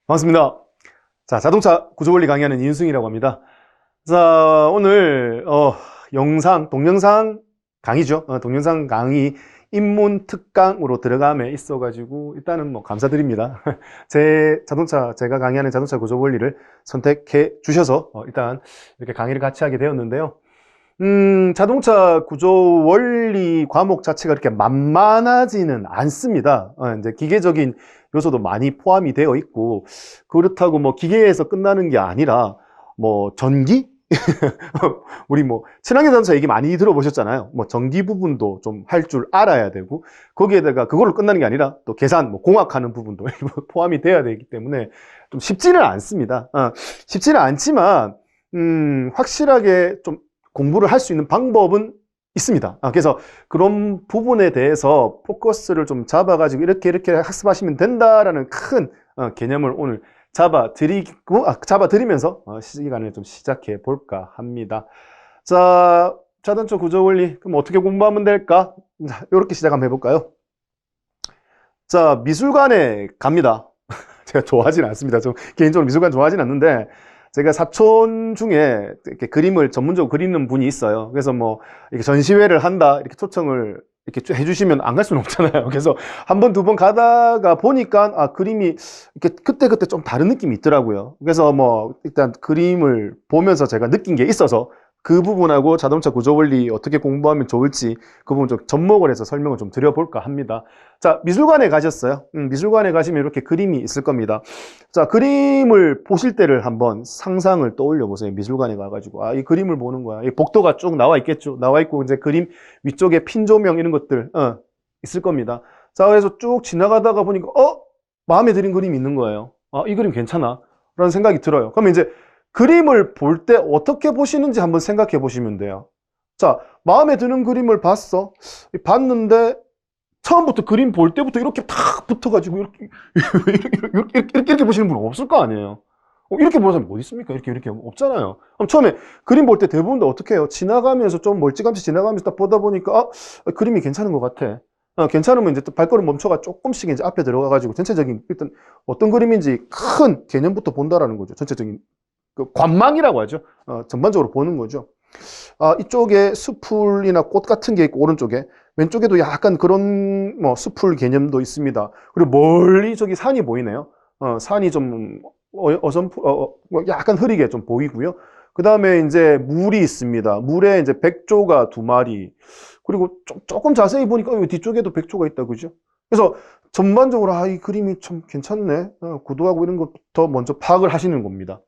반갑습니다. 자, 자동차 구조원리 강의하는 이윤승이라고 합니다. 자, 오늘 동영상 강의죠. 동영상 강의 입문 특강으로 들어감에 있어가지고 일단은 뭐 감사드립니다. 제가 강의하는 자동차 구조 원리를 선택해 주셔서 일단 이렇게 강의를 같이 하게 되었는데요. 자동차 구조 원리 과목 자체가 그렇게 만만하지는 않습니다. 이제 기계적인 요소도 많이 포함이 되어 있고, 그렇다고 뭐 기계에서 끝나는 게 아니라 뭐 전기? 우리 뭐 친환경 자동차 얘기 많이 들어보셨잖아요. 뭐 전기 부분도 좀 할 줄 알아야 되고, 거기에다가 그걸로 끝나는 게 아니라 또 계산, 뭐 공학하는 부분도 포함이 돼야 되기 때문에 좀 쉽지는 않습니다. 쉽지는 않지만 확실하게 좀 공부를 할 수 있는 방법은 있습니다. 그래서 그런 부분에 대해서 포커스를 좀 잡아가지고 이렇게 학습하시면 된다라는 큰 개념을 오늘 잡아드리면서 시간을 좀 시작해 볼까 합니다. 자, 자동차 구조 원리, 그럼 어떻게 공부하면 될까? 자, 이렇게 시작 한번 해볼까요? 자, 미술관에 갑니다. 제가 좋아하진 않습니다. 좀 개인적으로 미술관 좋아하진 않는데, 제가 사촌 중에 이렇게 그림을 전문적으로 그리는 분이 있어요. 그래서 뭐 이렇게 전시회를 한다 이렇게 초청을 이렇게 해주시면 안 갈 수는 없잖아요. 그래서 한 번, 두 번 가다가 보니까 그림이 이렇게 그때 좀 다른 느낌이 있더라고요. 그래서 뭐 일단 그림을 보면서 제가 느낀 게 있어서 그 부분하고 자동차 구조 원리 어떻게 공부하면 좋을지 그 부분 좀 접목을 해서 설명을 좀 드려볼까 합니다. 자, 미술관에 가셨어요. 미술관에 가시면 이렇게 그림이 있을 겁니다. 자, 그림을 보실 때를 한번 상상을 떠올려 보세요. 미술관에 가가지고 이 그림을 보는 거야. 이 복도가 쭉 나와 있겠죠. 나와 있고 이제 그림 위쪽에 핀 조명 이런 것들 있을 겁니다. 자, 그래서 쭉 지나가다가 보니까 마음에 드는 그림이 있는 거예요. 이 그림 괜찮아 라는 생각이 들어요. 그러면 이제 그림을 볼 때 어떻게 보시는지 한번 생각해 보시면 돼요. 자, 마음에 드는 그림을 봤는데 처음부터 그림 볼 때부터 이렇게 탁 붙어가지고 이렇게 보시는 분은 없을 거 아니에요. 이렇게 보는 사람이 어디 있습니까? 이렇게 없잖아요. 그럼 처음에 그림 볼 때 대부분 다 어떻게 해요? 지나가면서 좀 멀찌감치 지나가면서 딱 보다 보니까 그림이 괜찮은 것 같아. 괜찮으면 이제 또 발걸음 멈춰가 조금씩 이제 앞에 들어가가지고 전체적인 일단 어떤 그림인지 큰 개념부터 본다라는 거죠. 전체적인 그 관망이라고 하죠. 전반적으로 보는 거죠. 이쪽에 수풀이나 꽃 같은 게 있고 오른쪽에 왼쪽에도 약간 그런 뭐 수풀 개념도 있습니다. 그리고 멀리 저기 산이 보이네요. 산이 좀 약간 흐리게 좀 보이고요. 그 다음에 이제 물이 있습니다. 물에 이제 백조가 2마리. 그리고 조금 자세히 보니까 여기 뒤쪽에도 백조가 있다, 그죠? 그래서 전반적으로 이 그림이 참 괜찮네. 구도하고 이런 것부터 먼저 파악을 하시는 겁니다.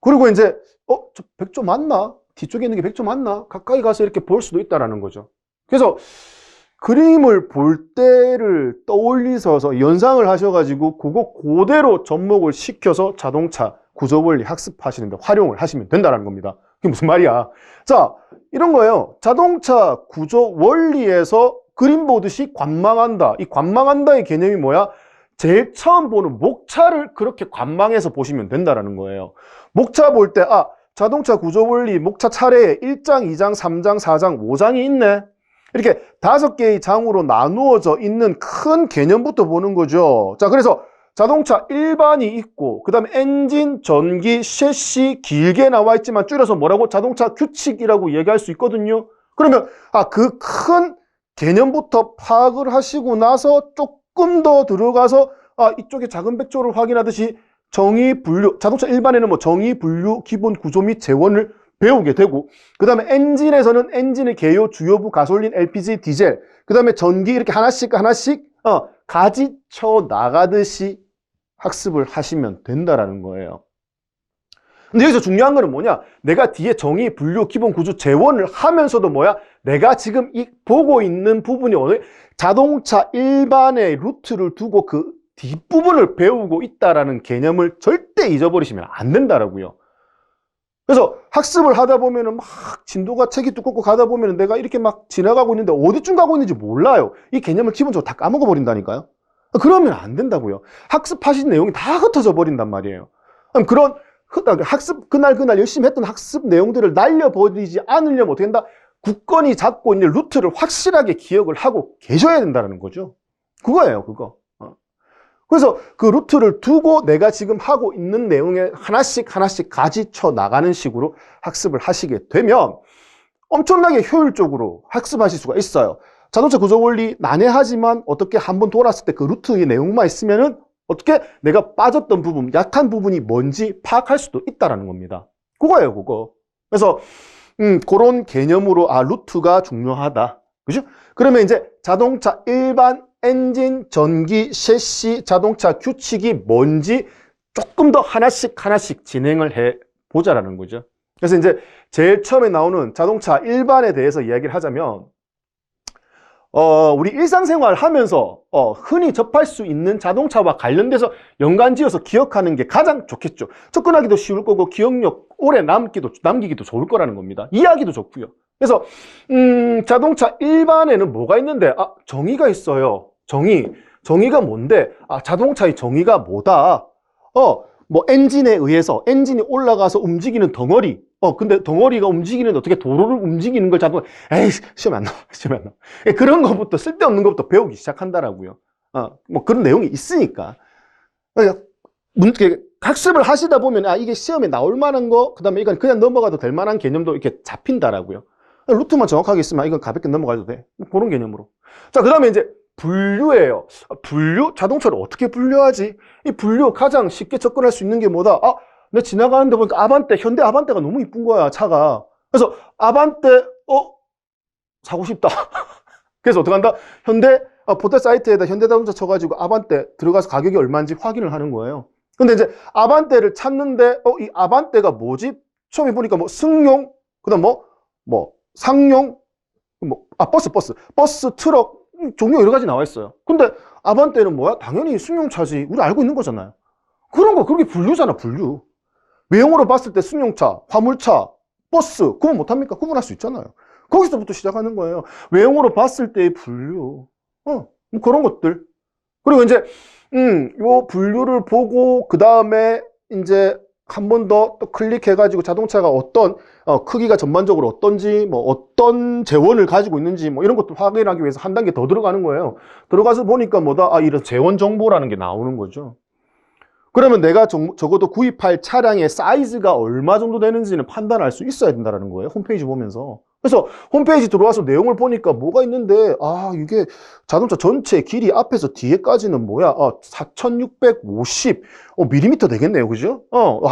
그리고 이제 저 백조 맞나? 뒤쪽에 있는 게 백조 맞나? 가까이 가서 이렇게 볼 수도 있다라는 거죠. 그래서 그림을 볼 때를 떠올리셔서 연상을 하셔가지고 그거 그대로 접목을 시켜서 자동차 구조 원리 학습하시는데 활용을 하시면 된다는 겁니다. 그게 무슨 말이야? 자, 이런 거예요. 자동차 구조 원리에서 그림 보듯이 관망한다. 이 관망한다의 개념이 뭐야? 제일 처음 보는 목차를 그렇게 관망해서 보시면 된다는 거예요. 목차 볼 때 자동차 구조 원리 목차 차례에 1장, 2장, 3장, 4장, 5장이 있네. 이렇게 5개의 장으로 나누어져 있는 큰 개념부터 보는 거죠. 자, 그래서 자동차 일반이 있고 그 다음에 엔진, 전기, 셰시 길게 나와 있지만 줄여서 뭐라고? 자동차 규칙이라고 얘기할 수 있거든요. 그러면 그 큰 개념부터 파악을 하시고 나서 조금 더 들어가서 이쪽에 작은 백조를 확인하듯이 정의, 분류, 자동차 일반에는 뭐 정의, 분류, 기본 구조 및 재원을 배우게 되고 그 다음에 엔진에서는 엔진의 개요, 주요부, 가솔린, LPG, 디젤 그 다음에 전기 이렇게 하나씩 가지쳐 나가듯이 학습을 하시면 된다라는 거예요. 근데 여기서 중요한 거는 뭐냐? 내가 뒤에 정의, 분류, 기본 구조, 재원을 하면서도 내가 지금 보고 있는 부분이 자동차 일반의 루트를 두고 그 뒷부분을 배우고 있다라는 개념을 절대 잊어버리시면 안 된다라고요. 그래서 학습을 하다 보면은 막 진도가 책이 두껍고 가다 보면은 내가 이렇게 막 지나가고 있는데 어디쯤 가고 있는지 몰라요. 이 개념을 기본적으로 다 까먹어 버린다니까요. 그러면 안 된다고요. 학습하신 내용이 다 흩어져 버린단 말이에요. 그럼 그런 학습 그날 열심히 했던 학습 내용들을 날려버리지 않으려면 어떻게 된다? 굳건히 잡고 있는 루트를 확실하게 기억을 하고 계셔야 된다는 거죠. 그거예요, 그거. 그래서 그 루트를 두고 내가 지금 하고 있는 내용에 하나씩 하나씩 가지쳐 나가는 식으로 학습을 하시게 되면 엄청나게 효율적으로 학습하실 수가 있어요. 자동차 구조 원리 난해하지만 어떻게 한번 돌았을 때 그 루트의 내용만 있으면은 어떻게 내가 빠졌던 부분, 약한 부분이 뭔지 파악할 수도 있다라는 겁니다. 그거예요, 그거. 그래서 그런 개념으로 루트가 중요하다. 그죠? 그러면 이제 자동차 일반 엔진, 전기, 셰시, 자동차 규칙이 뭔지 조금 더 하나씩 진행을 해 보자라는 거죠. 그래서 이제 제일 처음에 나오는 자동차 일반에 대해서 이야기를 하자면 우리 일상생활 하면서 흔히 접할 수 있는 자동차와 관련돼서 연관지어서 기억하는 게 가장 좋겠죠. 접근하기도 쉬울 거고 기억력 오래 남기기도 좋을 거라는 겁니다. 이해하기도 좋고요. 그래서 자동차 일반에는 뭐가 있는데 정의가 있어요. 정의가 뭔데? 자동차의 정의가 뭐다? 뭐 엔진에 의해서 엔진이 올라가서 움직이는 덩어리. 근데 덩어리가 움직이는데 어떻게 도로를 움직이는 걸 자동, 에이, 시험에 안 나와. 그런 것부터, 쓸데없는 것부터 배우기 시작한다라고요. 뭐 그런 내용이 있으니까. 그러니까 학습을 하시다 보면, 이게 시험에 나올 만한 거, 그 다음에 이건 그냥 넘어가도 될 만한 개념도 이렇게 잡힌다라고요. 루트만 정확하게 있으면 이건 가볍게 넘어가도 돼. 뭐 그런 개념으로. 자, 그 다음에 이제 분류예요. 분류? 자동차를 어떻게 분류하지? 이 분류 가장 쉽게 접근할 수 있는 게 뭐다? 내가 지나가는데 보니까 현대 아반떼가 너무 이쁜 거야, 차가. 그래서 아반떼, 사고 싶다. 그래서 어떻게 한다? 포털 사이트에다 현대자동차 쳐가지고 아반떼 들어가서 가격이 얼마인지 확인을 하는 거예요. 근데 이제 아반떼를 찾는데, 이 아반떼가 뭐지? 처음에 보니까 뭐 승용, 그 다음 상용, 버스, 트럭, 종류 여러 가지 나와 있어요. 근데 아반떼는 뭐야? 당연히 승용차지. 우리 알고 있는 거잖아요. 그런 거, 그렇게 분류잖아, 분류. 외형으로 봤을 때 승용차, 화물차, 버스, 구분 못합니까? 구분할 수 있잖아요. 거기서부터 시작하는 거예요. 외형으로 봤을 때의 분류. 뭐 그런 것들. 그리고 이제, 요 분류를 보고, 그 다음에 이제 한 번 더 또 클릭해가지고 자동차가 어떤, 크기가 전반적으로 어떤지, 뭐 어떤 재원을 가지고 있는지, 뭐 이런 것도 확인하기 위해서 한 단계 더 들어가는 거예요. 들어가서 보니까 뭐다? 이런 재원 정보라는 게 나오는 거죠. 그러면 내가 적어도 구입할 차량의 사이즈가 얼마 정도 되는지는 판단할 수 있어야 된다는 거예요. 홈페이지 보면서. 그래서 홈페이지 들어와서 내용을 보니까 뭐가 있는데, 이게 자동차 전체 길이 앞에서 뒤에까지는 뭐야? 4650 밀리미터 되겠네요. 그죠?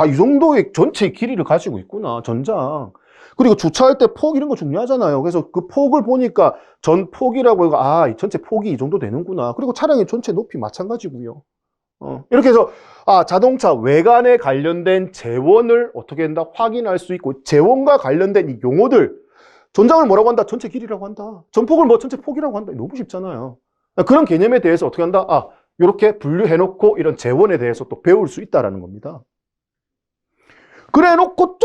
이 정도의 전체 길이를 가지고 있구나. 전장. 그리고 주차할 때 폭 이런 거 중요하잖아요. 그래서 그 폭을 보니까 전 폭이라고 해서 이 전체 폭이 이 정도 되는구나. 그리고 차량의 전체 높이 마찬가지고요. 이렇게 해서 자동차 외관에 관련된 재원을 어떻게 한다? 확인할 수 있고, 재원과 관련된 이 용어들, 전장을 뭐라고 한다? 전체 길이라고 한다. 전폭을 전체 폭이라고 한다. 너무 쉽잖아요. 그런 개념에 대해서 어떻게 한다? 이렇게 분류해놓고 이런 재원에 대해서 또 배울 수 있다라는 겁니다. 그래놓고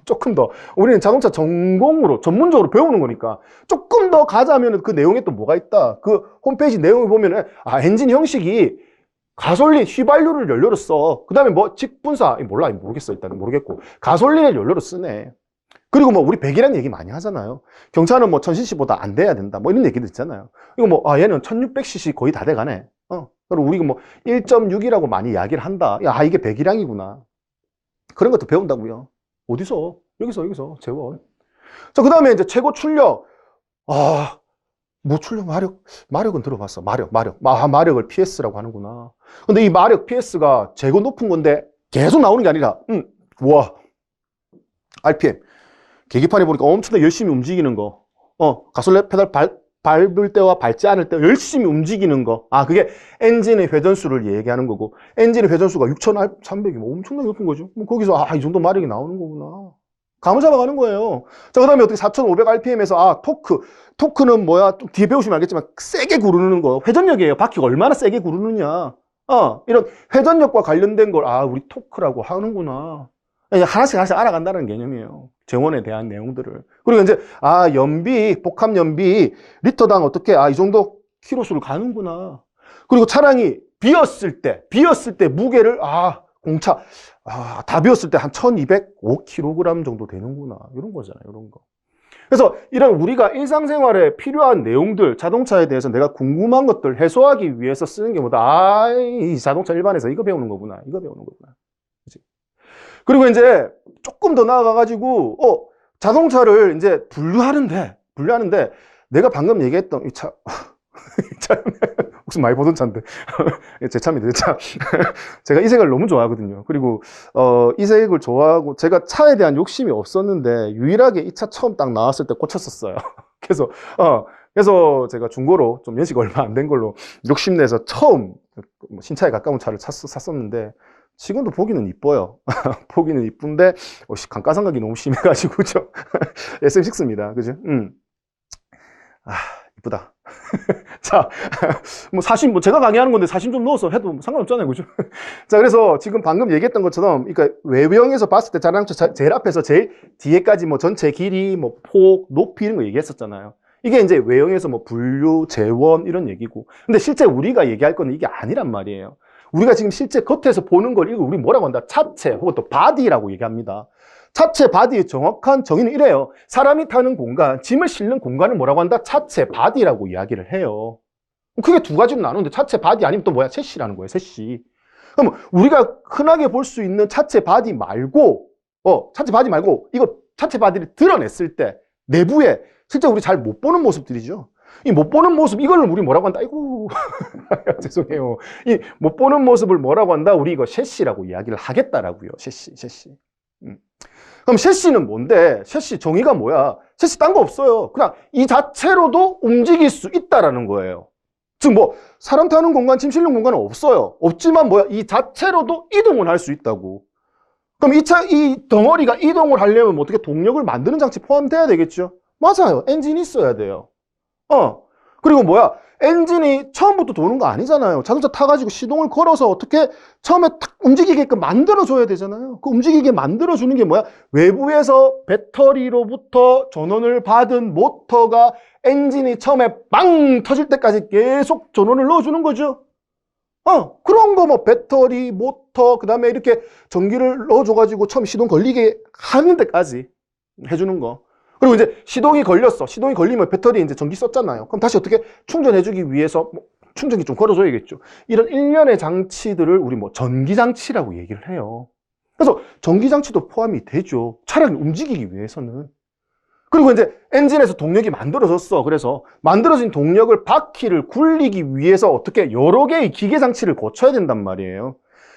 조금 더 우리는 자동차 전문적으로 배우는 거니까 조금 더 가자면 그 내용에 또 뭐가 있다? 그 홈페이지 내용을 보면은 엔진 형식이 가솔린 휘발유를 연료로 써. 그 다음에 직분사 모르겠어. 일단 모르겠고 가솔린을 연료로 쓰네. 그리고 우리 배기량 얘기 많이 하잖아요. 경차는 1000cc보다 안 돼야 된다. 이런 얘기도 있잖아요. 이거 얘는 1600cc 거의 다 돼가네. 그리고 우리가 1.6이라고 많이 이야기를 한다. 이게 배기량이구나. 그런 것도 배운다고요. 어디서? 여기서 재원. 자, 그 다음에 이제 최고 출력. 출력 마력은 들어봤어. 마력을 PS라고 하는구나. 근데 이 마력 PS가 재고 높은 건데 계속 나오는 게 아니라, RPM. 계기판에 보니까 엄청나게 열심히 움직이는 거. 가솔린 페달 밟을 때와 밟지 않을 때 열심히 움직이는 거. 그게 엔진의 회전수를 얘기하는 거고, 엔진의 회전수가 6300이 엄청나게 높은 거죠. 거기서 이 정도 마력이 나오는 거구나. 감을 잡아가는 거예요. 자, 그 다음에 어떻게 4500rpm에서 토크는 뭐야? 좀 뒤에 배우시면 알겠지만 세게 구르는 거. 회전력이에요. 바퀴가 얼마나 세게 구르느냐. 이런 회전력과 관련된 걸 우리 토크라고 하는구나. 하나씩 알아간다는 개념이에요. 재원에 대한 내용들을. 그리고 이제 복합 연비 리터당 어떻게 이 정도 키로수를 가는구나. 그리고 차량이 비었을 때 무게를 공차 다 비었을 때 한 1205kg 정도 되는구나. 이런 거잖아요. 이런 거. 그래서 이런 우리가 일상생활에 필요한 내용들, 자동차에 대해서 내가 궁금한 것들 해소하기 위해서 쓰는 게 뭐다. 이 자동차 일반에서 이거 배우는 거구나. 이거 배우는 거구나. 그치? 그리고 이제 조금 더 나아가가지고, 자동차를 이제 분류하는데, 내가 방금 얘기했던 이 차, 무슨 많이 보던 차인데. 제 차입니다, 제 차. 제가 이 색을 너무 좋아하거든요. 그리고, 이 색을 좋아하고, 제가 차에 대한 욕심이 없었는데, 유일하게 이 차 처음 딱 나왔을 때 꽂혔었어요. 그래서 제가 중고로 좀 연식 얼마 안 된 걸로 욕심내서 처음 신차에 가까운 차를 샀었는데, 지금도 보기는 이뻐요. 보기는 이쁜데, 감가상각이 너무 심해가지고, SM6입니다. 그죠? 이쁘다. 자, 제가 강의하는 건데 사심 좀 넣어서 해도 상관없잖아요. 그죠? 자, 그래서 지금 방금 얘기했던 것처럼, 그러니까 외형에서 봤을 때 자동차 제일 앞에서 제일 뒤에까지 전체 길이, 폭, 높이 이런 거 얘기했었잖아요. 이게 이제 외형에서 분류, 재원 이런 얘기고. 근데 실제 우리가 얘기할 거는 이게 아니란 말이에요. 우리가 지금 실제 겉에서 보는 걸 이거 우리 뭐라고 한다? 차체 혹은 또 바디라고 얘기합니다. 차체 바디의 정확한 정의는 이래요. 사람이 타는 공간, 짐을 싣는 공간을 뭐라고 한다? 차체 바디라고 이야기를 해요. 크게 두 가지로 나누는데 차체 바디 아니면 또 뭐야? 셋시라는 거예요. 셋시. 그럼 우리가 흔하게 볼 수 있는 차체 바디 말고 이거 차체 바디를 드러냈을 때 내부에 실제 우리 잘 못 보는 모습들이죠. 이 못 보는 모습, 이걸 우리 뭐라고 한다? 아이고, 죄송해요. 이 못 보는 모습을 뭐라고 한다? 우리 이거 셋시라고 이야기를 하겠다라고요. 셋시. 그럼 셋시는 뭔데? 셋시 정의가 뭐야? 셋시 딴 거 없어요. 그냥 이 자체로도 움직일 수 있다라는 거예요. 즉 사람 타는 공간, 짐 실는 공간은 없어요. 없지만 이 자체로도 이동을 할 수 있다고. 그럼 이 덩어리가 이동을 하려면 어떻게 동력을 만드는 장치 포함돼야 되겠죠? 맞아요. 엔진이 있어야 돼요. 그리고 엔진이 처음부터 도는 거 아니잖아요. 자동차 타가지고 시동을 걸어서 어떻게 처음에 탁 움직이게끔 만들어줘야 되잖아요. 그 움직이게 만들어주는 게 외부에서 배터리로부터 전원을 받은 모터가 엔진이 처음에 빵 터질 때까지 계속 전원을 넣어주는 거죠. 그런 거 배터리, 모터, 그 다음에 이렇게 전기를 넣어줘가지고 처음 시동 걸리게 하는 데까지 해주는 거. 그리고 이제 시동이 걸렸어. 시동이 걸리면 배터리에 이제 전기 썼잖아요. 그럼 다시 어떻게 충전해주기 위해서 충전기 좀 걸어줘야겠죠. 이런 일련의 장치들을 우리 전기장치라고 얘기를 해요. 그래서 전기장치도 포함이 되죠. 차량을 움직이기 위해서는. 그리고 이제 엔진에서 동력이 만들어졌어. 그래서 만들어진 동력을 바퀴를 굴리기 위해서 어떻게 여러 개의 기계장치를 거쳐야 된단 말이에요.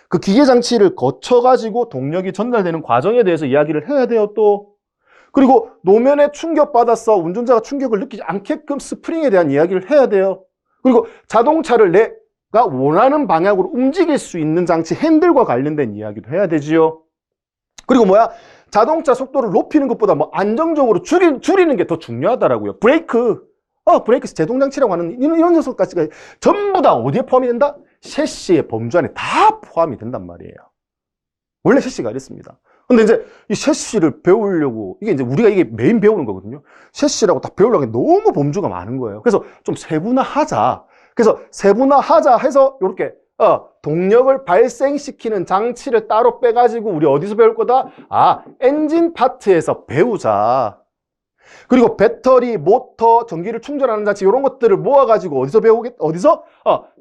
그 기계장치를 거쳐가지고 동력이 전달되는 과정에 대해서 이야기를 해야 돼요, 또. 그리고 노면에 충격받았어. 운전자가 충격을 느끼지 않게끔 스프링에 대한 이야기를 해야 돼요. 그리고 자동차를 내가 원하는 방향으로 움직일 수 있는 장치, 핸들과 관련된 이야기도 해야 되지요. 그리고 자동차 속도를 높이는 것보다 안정적으로 줄이는 게 더 중요하다라고요. 브레이크, 제동장치라고 하는 이런 녀석까지 전부 다 어디에 포함이 된다? 셰시의 범주 안에 다 포함이 된단 말이에요. 원래 셰시가 이랬습니다. 근데 이제 이 셰시를 배우려고, 이게 이제 우리가 이게 메인 배우는 거거든요. 셰시라고 딱 배우려고 너무 범주가 많은 거예요. 그래서 좀 세분화하자. 그래서 세분화하자 해서 이렇게 동력을 발생시키는 장치를 따로 빼가지고 우리 어디서 배울 거다? 엔진 파트에서 배우자. 그리고 배터리, 모터, 전기를 충전하는 장치 이런 것들을 모아가지고 어디서?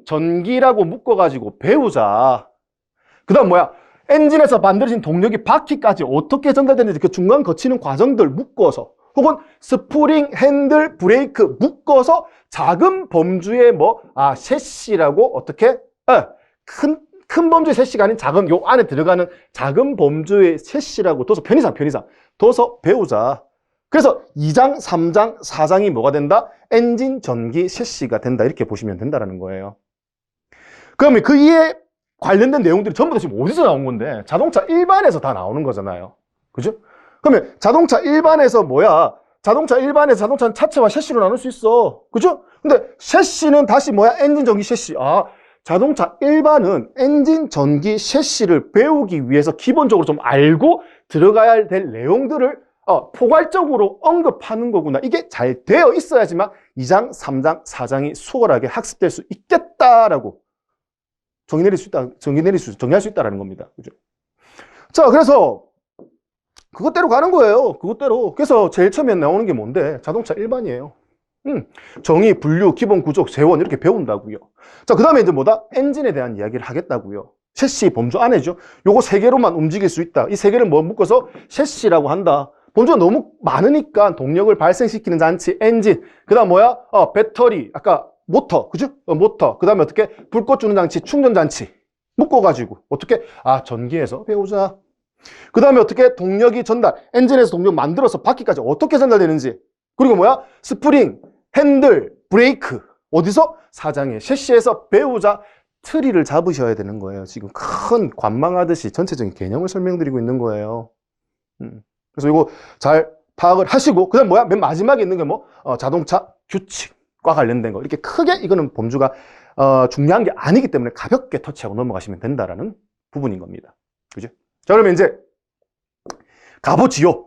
전기라고 묶어가지고 배우자. 그 다음 엔진에서 만들어진 동력이 바퀴까지 어떻게 전달되는지 그 중간 거치는 과정들 묶어서, 혹은 스프링, 핸들, 브레이크 묶어서 작은 범주의 셰시라고 어떻게 큰 범주의 셰시가 아닌 작은, 요 안에 들어가는 작은 범주의 셰시라고 둬서 편의상 둬서 배우자. 그래서 2장, 3장, 4장이 뭐가 된다? 엔진, 전기, 셰시가 된다. 이렇게 보시면 된다는 거예요. 그러면 그 이에 관련된 내용들이 전부 다 지금 어디서 나온 건데? 자동차 일반에서 다 나오는 거잖아요. 그죠? 그러면 자동차 일반에서 자동차 일반에서 자동차는 차체와 셰시로 나눌 수 있어. 그죠? 근데 셰시는 다시 엔진, 전기, 셰시. 자동차 일반은 엔진, 전기, 셰시를 배우기 위해서 기본적으로 좀 알고 들어가야 될 내용들을 포괄적으로 언급하는 거구나. 이게 잘 되어 있어야지만 2장, 3장, 4장이 수월하게 학습될 수 있겠다라고 정의할 수 있다라는 겁니다. 그죠? 자, 그래서 그것대로 가는 거예요. 그것대로. 그래서 제일 처음에 나오는 게 뭔데? 자동차 일반이에요. 정의, 분류, 기본 구조, 세원 이렇게 배운다고요. 자, 그 다음에 이제 뭐다? 엔진에 대한 이야기를 하겠다고요. 셰시 범주 안에죠. 요거 세 개로만 움직일 수 있다. 이 세 개를 뭐 묶어서 셰시라고 한다. 범주가 너무 많으니까 동력을 발생시키는 장치, 엔진. 그 다음 뭐야? 배터리. 아까 모터. 그죠? 모터. 그 다음에 어떻게? 불꽃 주는 장치, 충전 장치. 묶어가지고. 어떻게? 전기에서 배우자. 그 다음에 어떻게? 동력이 전달. 엔진에서 동력 만들어서 바퀴까지 어떻게 전달되는지. 그리고 뭐야? 스프링, 핸들, 브레이크. 어디서? 사장의 셰시에서 배우자. 트리를 잡으셔야 되는 거예요. 지금 큰 관망하듯이 전체적인 개념을 설명드리고 있는 거예요. 그래서 이거 잘 파악을 하시고, 그 다음 뭐야? 맨 마지막에 있는 게 뭐? 자동차 규칙과 관련된 거. 이렇게 크게 이거는 범주가 중요한 게 아니기 때문에 가볍게 터치하고 넘어가시면 된다라는 부분인 겁니다. 그죠? 자, 그러면 이제 가보지요.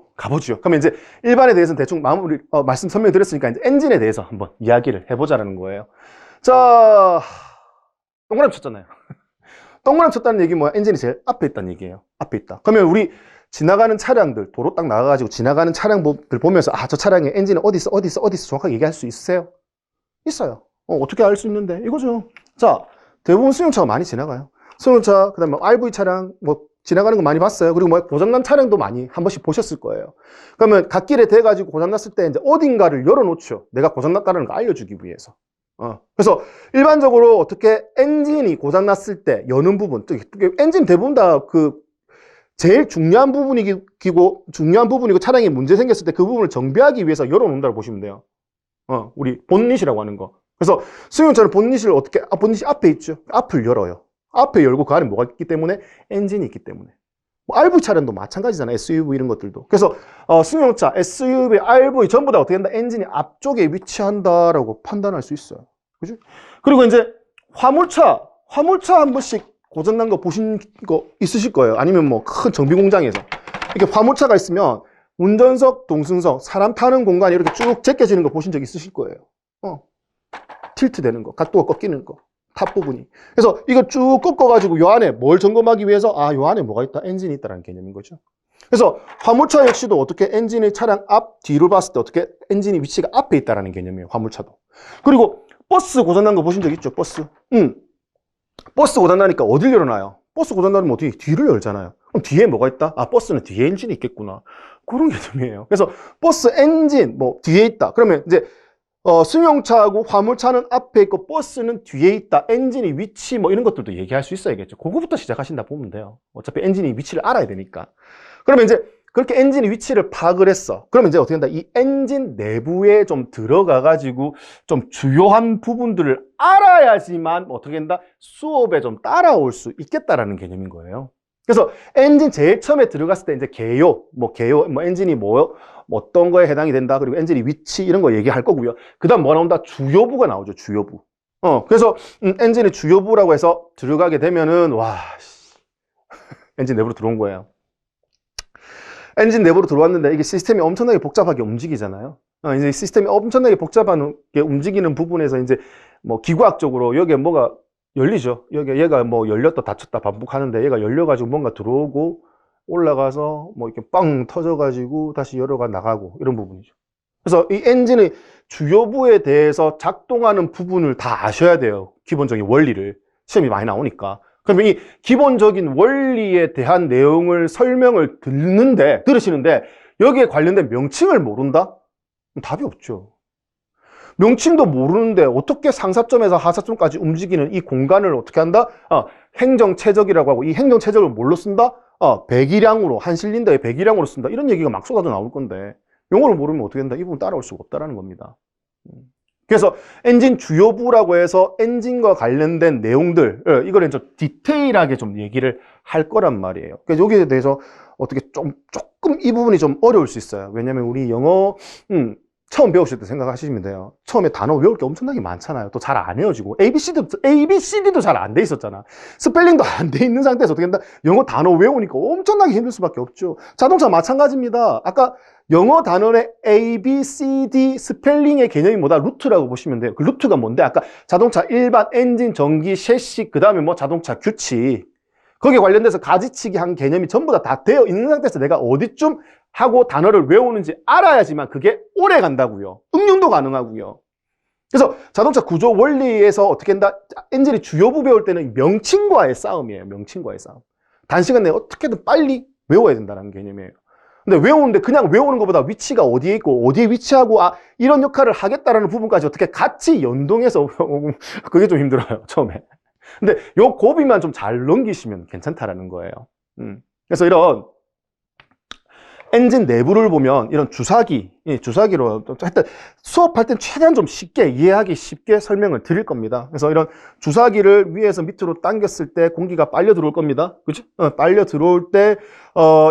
그러면 이제 일반에 대해서는 대충 마무리, 말씀 설명드렸으니까 이제 엔진에 대해서 한번 이야기를 해보자라는 거예요. 자, 동그라미 쳤잖아요. 동그라미 쳤다는 얘기 뭐야? 엔진이 제일 앞에 있다는 얘기예요. 앞에 있다. 그러면 우리 지나가는 차량들, 도로 딱 나가가지고 지나가는 차량들 보면서 저 차량의 엔진은 어디 있어 정확하게 얘기할 수 있으세요? 있어요. 어떻게 알 수 있는데? 이거죠. 자, 대부분 승용차가 많이 지나가요. 승용차, 그 다음에 RV 차량, 뭐, 지나가는 거 많이 봤어요. 그리고 뭐, 고장난 차량도 많이 한 번씩 보셨을 거예요. 그러면 갓길에 대가지고 고장났을 때 이제 어딘가를 열어놓죠. 내가 고장났다는 걸 알려주기 위해서. 그래서 일반적으로 어떻게 엔진이 고장났을 때 여는 부분, 엔진 대부분 다 제일 중요한 부분이고 차량에 문제 생겼을 때 그 부분을 정비하기 위해서 열어놓는다고 보시면 돼요. 우리 본닛이라고 하는 거. 그래서 승용차는 본닛을 어떻게, 본닛이 앞에 있죠. 앞을 열어요. 앞에 열고 그 안에 뭐가 있기 때문에? 엔진이 있기 때문에. 뭐 RV 차량도 마찬가지잖아요. SUV 이런 것들도. 그래서 승용차, SUV, RV 전부 다 어떻게 한다? 엔진이 앞쪽에 위치한다라고 판단할 수 있어요. 그죠? 그리고 이제 화물차 한 번씩 고장난 거 보신 거 있으실 거예요. 아니면 뭐 큰 정비 공장에서 이렇게 화물차가 있으면 운전석, 동승석, 사람 타는 공간이 이렇게 쭉 제껴지는 거 보신 적 있으실 거예요. 틸트 되는 거, 각도가 꺾이는 거, 탑 부분이. 그래서 이거 쭉 꺾어가지고 요 안에 뭘 점검하기 위해서 요 안에 뭐가 있다? 엔진이 있다라는 개념인 거죠. 그래서 화물차 역시도 어떻게 엔진의 차량 앞, 뒤로 봤을 때 어떻게 엔진이 위치가 앞에 있다라는 개념이에요. 화물차도. 그리고 버스 고장난 거 보신 적 있죠? 버스. 버스 고장나니까 어딜 열어놔요? 버스 고장나면 어떻게 뒤를 열잖아요. 그럼 뒤에 뭐가 있다? 버스는 뒤에 엔진이 있겠구나. 그런 개념이에요. 그래서 버스 엔진 뭐 뒤에 있다. 그러면 이제 승용차하고 화물차는 앞에 있고 버스는 뒤에 있다. 엔진이 위치 뭐 이런 것들도 얘기할 수 있어야겠죠. 그거부터 시작하신다 보면 돼요. 어차피 엔진이 위치를 알아야 되니까. 그러면 이제 그렇게 엔진의 위치를 파악을 했어. 그러면 이제 어떻게 한다? 이 엔진 내부에 좀 들어가가지고 좀 주요한 부분들을 알아야지만 어떻게 한다? 수업에 좀 따라올 수 있겠다라는 개념인 거예요. 그래서 엔진 제일 처음에 들어갔을 때 이제 개요, 뭐 엔진이 뭐 어떤 거에 해당이 된다. 그리고 엔진의 위치 이런 거 얘기할 거고요. 그 다음 뭐 나온다? 주요부가 나오죠. 주요부. 그래서 엔진의 주요부라고 해서 들어가게 되면은 엔진 내부로 들어온 거예요. 엔진 내부로 들어왔는데 이게 시스템이 엄청나게 복잡하게 움직이잖아요. 이제 시스템이 엄청나게 복잡하게 움직이는 부분에서 이제 뭐 기구학적으로 여기에 뭐가 열리죠. 얘가 뭐 열렸다 닫혔다 반복하는데 얘가 열려가지고 뭔가 들어오고 올라가서 뭐 이렇게 빵 터져가지고 다시 열어가 나가고 이런 부분이죠. 그래서 이 엔진의 주요부에 대해서 작동하는 부분을 다 아셔야 돼요. 기본적인 원리를. 시험이 많이 나오니까. 그러면 이 기본적인 원리에 대한 내용을 설명을 들으시는데 여기에 관련된 명칭을 모른다? 답이 없죠. 명칭도 모르는데 어떻게 상사점에서 하사점까지 움직이는 이 공간을 어떻게 한다? 행정체적이라고 하고 이 행정체적을 뭘로 쓴다? 배기량으로, 한 실린더에 배기량으로 쓴다. 이런 얘기가 막 쏟아져 나올 건데 용어를 모르면 어떻게 된다? 이 부분 따라올 수가 없다라는 겁니다. 그래서 엔진 주요부라고 해서 엔진과 관련된 내용들, 이걸 좀 디테일하게 좀 얘기를 할 거란 말이에요. 그래서 여기에 대해서 어떻게 조금 이 부분이 좀 어려울 수 있어요. 왜냐면 우리 영어, 처음 배우실 때 생각하시면 돼요. 처음에 단어 외울 게 엄청나게 많잖아요. 또 잘 안 외워지고. ABCD도 잘 안 돼 있었잖아. 스펠링도 안 돼 있는 상태에서 어떻게 한다? 영어 단어 외우니까 엄청나게 힘들 수밖에 없죠. 자동차 마찬가지입니다. 아까 영어 단어의 A, B, C, D 스펠링의 개념이 뭐다? 루트라고 보시면 돼요. 그 루트가 뭔데? 아까 자동차 일반, 엔진, 전기, 셰시, 그 다음에 뭐 자동차 규칙. 거기에 관련돼서 가지치기 한 개념이 전부 다 되어 있는 상태에서 내가 어디쯤 하고 단어를 외우는지 알아야지만 그게 오래 간다고요. 응용도 가능하고요. 그래서 자동차 구조 원리에서 어떻게 한다? 엔진의 주요부 배울 때는 명칭과의 싸움이에요. 명칭과의 싸움. 단시간 내에 어떻게든 빨리 외워야 된다는 개념이에요. 근데 외우는데 그냥 외우는 것보다 위치가 어디에 있고 어디에 위치하고 이런 역할을 하겠다라는 부분까지 어떻게 같이 연동해서 그게 좀 힘들어요. 처음에. 근데 요 고비만 좀 잘 넘기시면 괜찮다라는 거예요. 그래서 이런 엔진 내부를 보면 이런 주사기로 하여튼 수업할 땐 최대한 좀 쉽게 이해하기 쉽게 설명을 드릴 겁니다. 그래서 이런 주사기를 위에서 밑으로 당겼을 때 공기가 빨려 들어올 겁니다. 그죠? 빨려 들어올 때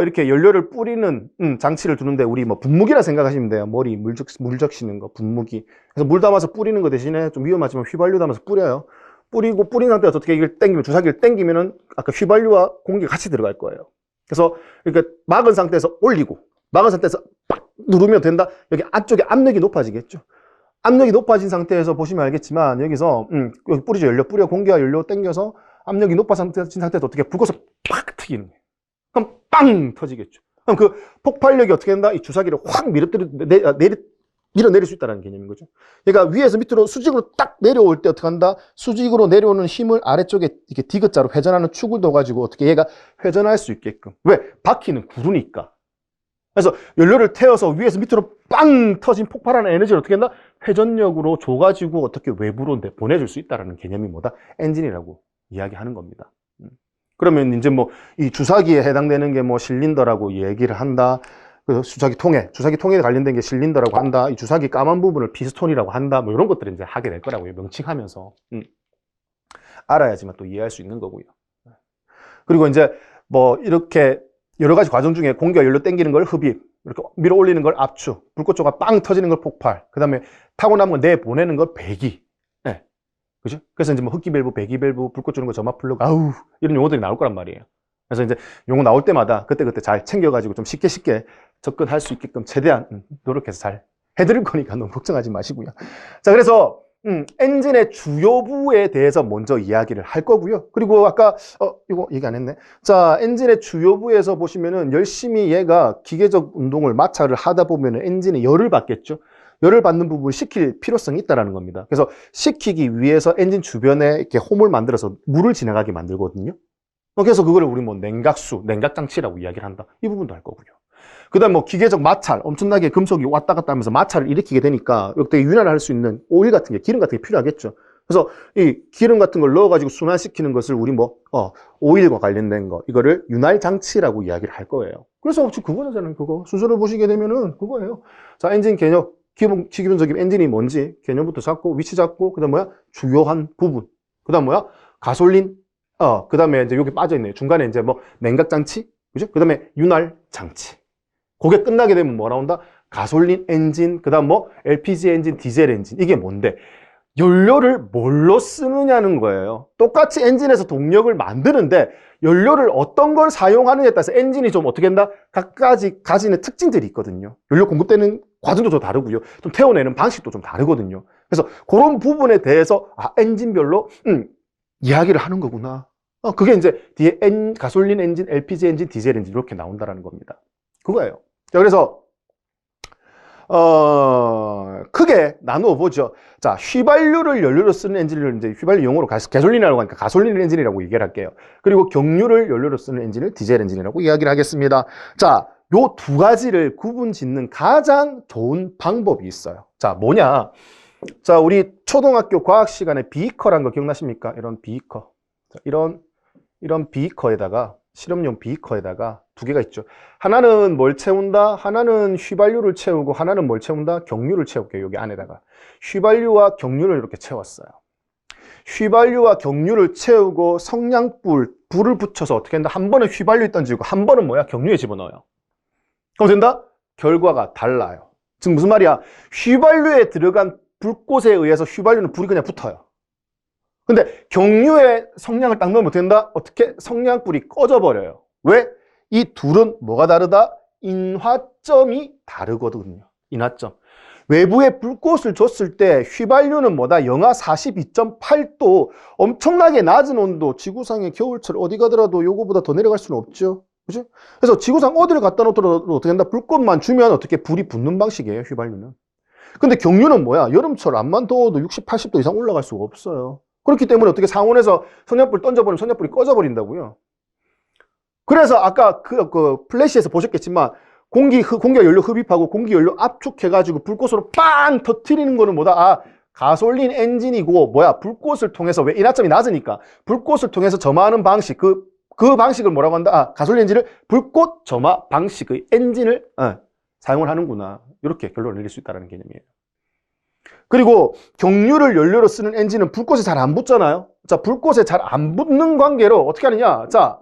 이렇게 연료를 뿌리는 장치를 두는데 우리 뭐 분무기라 생각하시면 돼요. 머리 물 적시는 거 분무기. 그래서 물 담아서 뿌리는 거 대신에 좀 위험하지만 휘발유 담아서 뿌려요. 뿌린 상태에서 어떻게 이걸 당기면 주사기를 당기면은 아까 휘발유와 공기가 같이 들어갈 거예요. 그래서 이렇게 막은 상태에서 올리고 막은 상태에서 빡 누르면 된다. 여기 안쪽에 압력이 높아지겠죠. 압력이 높아진 상태에서 보시면 알겠지만 여기서 여기 뿌리죠. 연료 뿌려 공기와 연료 당겨서 압력이 높아진 상태에서 어떻게 불꽃을 팍 튀기는 거예요. 그럼 빵 터지겠죠. 그럼 그 폭발력이 어떻게 된다? 이 주사기를 확 밀어내릴 수 있다는 개념인 거죠. 그러니까 위에서 밑으로 수직으로 딱 내려올 때 어떻게 한다? 수직으로 내려오는 힘을 아래쪽에 이렇게 디귿자로 회전하는 축을 둬가지고 어떻게 얘가 회전할 수 있게끔. 왜? 바퀴는 구르니까. 그래서 연료를 태워서 위에서 밑으로 빵 터진 폭발하는 에너지를 어떻게 한다? 회전력으로 줘가지고 어떻게 외부로 보내줄 수 있다는 개념이 뭐다? 엔진이라고 이야기하는 겁니다. 그러면 이제 뭐 이 주사기에 해당되는 게 뭐 실린더라고 얘기를 한다. 그 주사기 통에 관련된 게 실린더라고 한다. 이 주사기 까만 부분을 피스톤이라고 한다. 뭐 이런 것들을 이제 하게 될 거라고요. 명칭하면서. 알아야지만 또 이해할 수 있는 거고요. 그리고 이제 뭐 이렇게 여러 가지 과정 중에 공기와 연료 당기는 걸 흡입, 이렇게 밀어 올리는 걸 압축, 불꽃조가 빵 터지는 걸 폭발, 그 다음에 타고 남은 거 내보내는 걸 배기. 네. 그죠? 그래서 이제 뭐 흡기 밸브, 배기 밸브, 불꽃 주는 거 점화 플러그, 아우, 이런 용어들이 나올 거란 말이에요. 그래서 이제 용어 나올 때마다 그때그때 잘 챙겨가지고 좀 쉽게 접근할 수 있게끔 최대한 노력해서 잘 해드릴 거니까 너무 걱정하지 마시고요. 자, 그래서 엔진의 주요부에 대해서 먼저 이야기를 할 거고요. 그리고 아까 이거 얘기 안 했네. 자, 엔진의 주요부에서 보시면은 열심히 얘가 기계적 운동을 마찰을 하다 보면은 엔진에 열을 받겠죠. 열을 받는 부분을 식힐 필요성이 있다는 겁니다. 그래서 식히기 위해서 엔진 주변에 이렇게 홈을 만들어서 물을 지나가게 만들거든요. 그래서 그거를 우리 뭐 냉각장치라고 이야기를 한다. 이 부분도 할 거고요. 그 다음 뭐 기계적 마찰, 엄청나게 금속이 왔다 갔다 하면서 마찰을 일으키게 되니까 되게 윤활할 수 있는 오일 같은 게, 기름 같은 게 필요하겠죠. 그래서 이 기름 같은 걸 넣어가지고 순환시키는 것을 우리 오일과 관련된 거, 이거를 윤활장치라고 이야기를 할 거예요. 그래서 그거잖아요. 그거. 순서를 보시게 되면은 그거예요. 자, 엔진 개념, 기본적인 엔진이 뭔지 개념부터 잡고, 위치 잡고, 그 다음 주요한 부분. 그 다음 가솔린, 그 다음에 이제 여기 빠져있네요. 중간에 이제 뭐 냉각장치, 그죠? 그 다음에 윤활장치. 그게 끝나게 되면 뭐 나온다? 가솔린 엔진, 그 다음 뭐 LPG 엔진, 디젤 엔진. 이게 뭔데? 연료를 뭘로 쓰느냐는 거예요. 똑같이 엔진에서 동력을 만드는데 연료를 어떤 걸 사용하느냐에 따라서 엔진이 좀 어떻게 한다? 각가지 가지는 특징들이 있거든요. 연료 공급되는 과정도 좀 다르고요. 좀 태워내는 방식도 좀 다르거든요. 그래서 그런 부분에 대해서 엔진별로 이야기를 하는 거구나. 그게 이제 뒤에 가솔린 엔진, LPG 엔진, 디젤 엔진 이렇게 나온다는 겁니다. 그거예요. 자, 그래서 크게 나누어 보죠. 자, 휘발유를 연료로 쓰는 엔진을 이제 휘발유 용어로 가솔린이라고 하니까 가솔린 엔진이라고 얘기를 할게요. 그리고 경유를 연료로 쓰는 엔진을 디젤 엔진이라고 이야기를 하겠습니다. 자, 요 두 가지를 구분 짓는 가장 좋은 방법이 있어요. 자, 뭐냐? 자, 우리 초등학교 과학 시간에 비커란 거 기억나십니까? 이런 비커. 자, 이런 비커에다가, 실험용 비커에다가 두 개가 있죠. 하나는 뭘 채운다? 하나는 휘발유를 채우고 하나는 뭘 채운다? 경유를 채울게요. 여기 안에다가. 휘발유와 경유를 이렇게 채웠어요. 휘발유와 경유를 채우고 불을 붙여서 어떻게 한다? 한 번은 휘발유에 던지고 한 번은 경유에 집어넣어요. 그럼 된다? 결과가 달라요. 즉 무슨 말이야? 휘발유에 들어간 불꽃에 의해서 휘발유는 불이 그냥 붙어요. 근데 경유에 성냥을 딱 넣으면 된다? 어떻게? 성냥불이 꺼져버려요. 왜? 이 둘은 뭐가 다르다? 인화점이 다르거든요. 인화점. 외부에 불꽃을 줬을 때 휘발유는 뭐다? 영하 42.8도, 엄청나게 낮은 온도, 지구상의 겨울철 어디 가더라도 요거보다 더 내려갈 수는 없죠. 그죠? 그래서 지구상 어디를 갖다 놓더라도 어떻게 된다? 불꽃만 주면 어떻게 불이 붙는 방식이에요, 휘발유는. 근데 경유는 뭐야? 여름철 암만 더워도 60, 80도 이상 올라갈 수가 없어요. 그렇기 때문에 어떻게 상온에서 선연불 던져버리면 선연불이 꺼져버린다고요. 그래서 아까 그 플래시에서 보셨겠지만 공기가 연료 흡입하고 공기 연료 압축해가지고 불꽃으로 빵 터트리는 거는 뭐다? 아, 가솔린 엔진이고 뭐야? 불꽃을 통해서 왜 인하점이 낮으니까 불꽃을 통해서 점화하는 방식 그 방식을 뭐라고 한다? 아, 가솔린 엔진을 불꽃 점화 방식의 엔진을 사용을 하는구나. 이렇게 결론을 내릴 수 있다는 개념이에요. 그리고 경유를 연료로 쓰는 엔진은 불꽃에 잘 안 붙잖아요. 자, 불꽃에 잘 안 붙는 관계로 어떻게 하느냐? 자,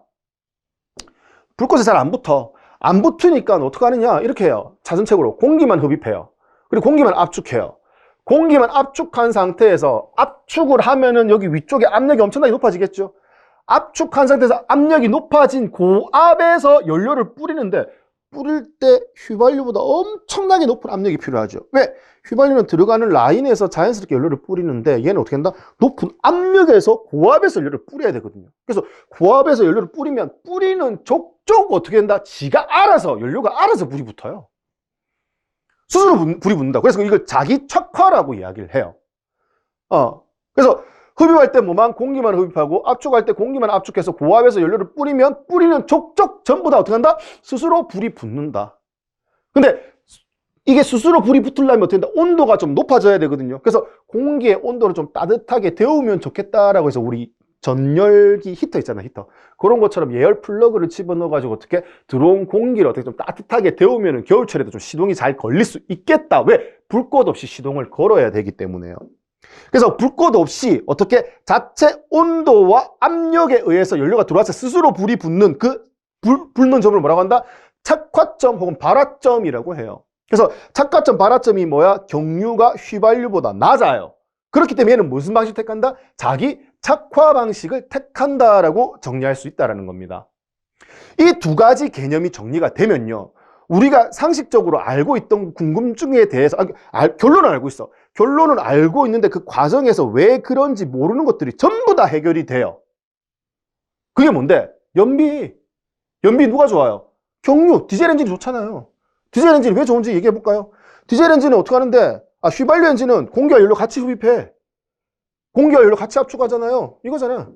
불꽃에 잘 안 붙어. 안 붙으니까 어떻게 하느냐? 이렇게 해요. 자전책으로 공기만 흡입해요. 그리고 공기만 압축해요. 공기만 압축한 상태에서 압축을 하면은 여기 위쪽에 압력이 엄청나게 높아지겠죠. 압축한 상태에서 압력이 높아진 고압에서 연료를 뿌리는데 뿌릴 때 휘발유보다 엄청나게 높은 압력이 필요하죠. 왜? 휘발유는 들어가는 라인에서 자연스럽게 연료를 뿌리는데 얘는 어떻게 한다? 높은 압력에서 고압에서 연료를 뿌려야 되거든요. 그래서 고압에서 연료를 뿌리면 뿌리는 족족 어떻게 된다? 지가 알아서 연료가 알아서 불이 붙어요. 스스로 불이 붙는다. 그래서 이걸 자기 척화라고 이야기를 해요. 그래서 흡입할 때 뭐만 공기만 흡입하고 압축할 때 공기만 압축해서 고압에서 연료를 뿌리면 뿌리는 족족 전부 다 어떻게 한다? 스스로 불이 붙는다. 근데 이게 스스로 불이 붙으려면 어떻게 된다? 온도가 좀 높아져야 되거든요. 그래서 공기의 온도를 좀 따뜻하게 데우면 좋겠다라고 해서 우리 전열기 히터 있잖아요, 히터. 그런 것처럼 예열 플러그를 집어넣어가지고 어떻게 들어온 공기를 어떻게 좀 따뜻하게 데우면 겨울철에도 좀 시동이 잘 걸릴 수 있겠다. 왜? 불꽃 없이 시동을 걸어야 되기 때문에요. 그래서 불꽃 없이 어떻게 자체 온도와 압력에 의해서 연료가 들어와서 스스로 불이 붙는 그 붙는 점을 뭐라고 한다? 착화점 혹은 발화점이라고 해요. 그래서 착화점, 발화점이 뭐야? 경유가 휘발유보다 낮아요. 그렇기 때문에 얘는 무슨 방식을 택한다? 자기 착화 방식을 택한다라고 정리할 수 있다는 겁니다. 이 두 가지 개념이 정리가 되면요. 우리가 상식적으로 알고 있던 궁금증에 대해서 결론을 알고 있어. 결론을 알고 있는데 그 과정에서 왜 그런지 모르는 것들이 전부 다 해결이 돼요. 그게 뭔데? 연비. 연비 누가 좋아요? 경유, 디젤 엔진이 좋잖아요. 디젤 엔진이 왜 좋은지 얘기해 볼까요? 디젤 엔진은 어떻게 하는데? 휘발유 엔진은 공기와 연료 같이 흡입해. 공기와 연료 같이 압축하잖아요. 이거잖아.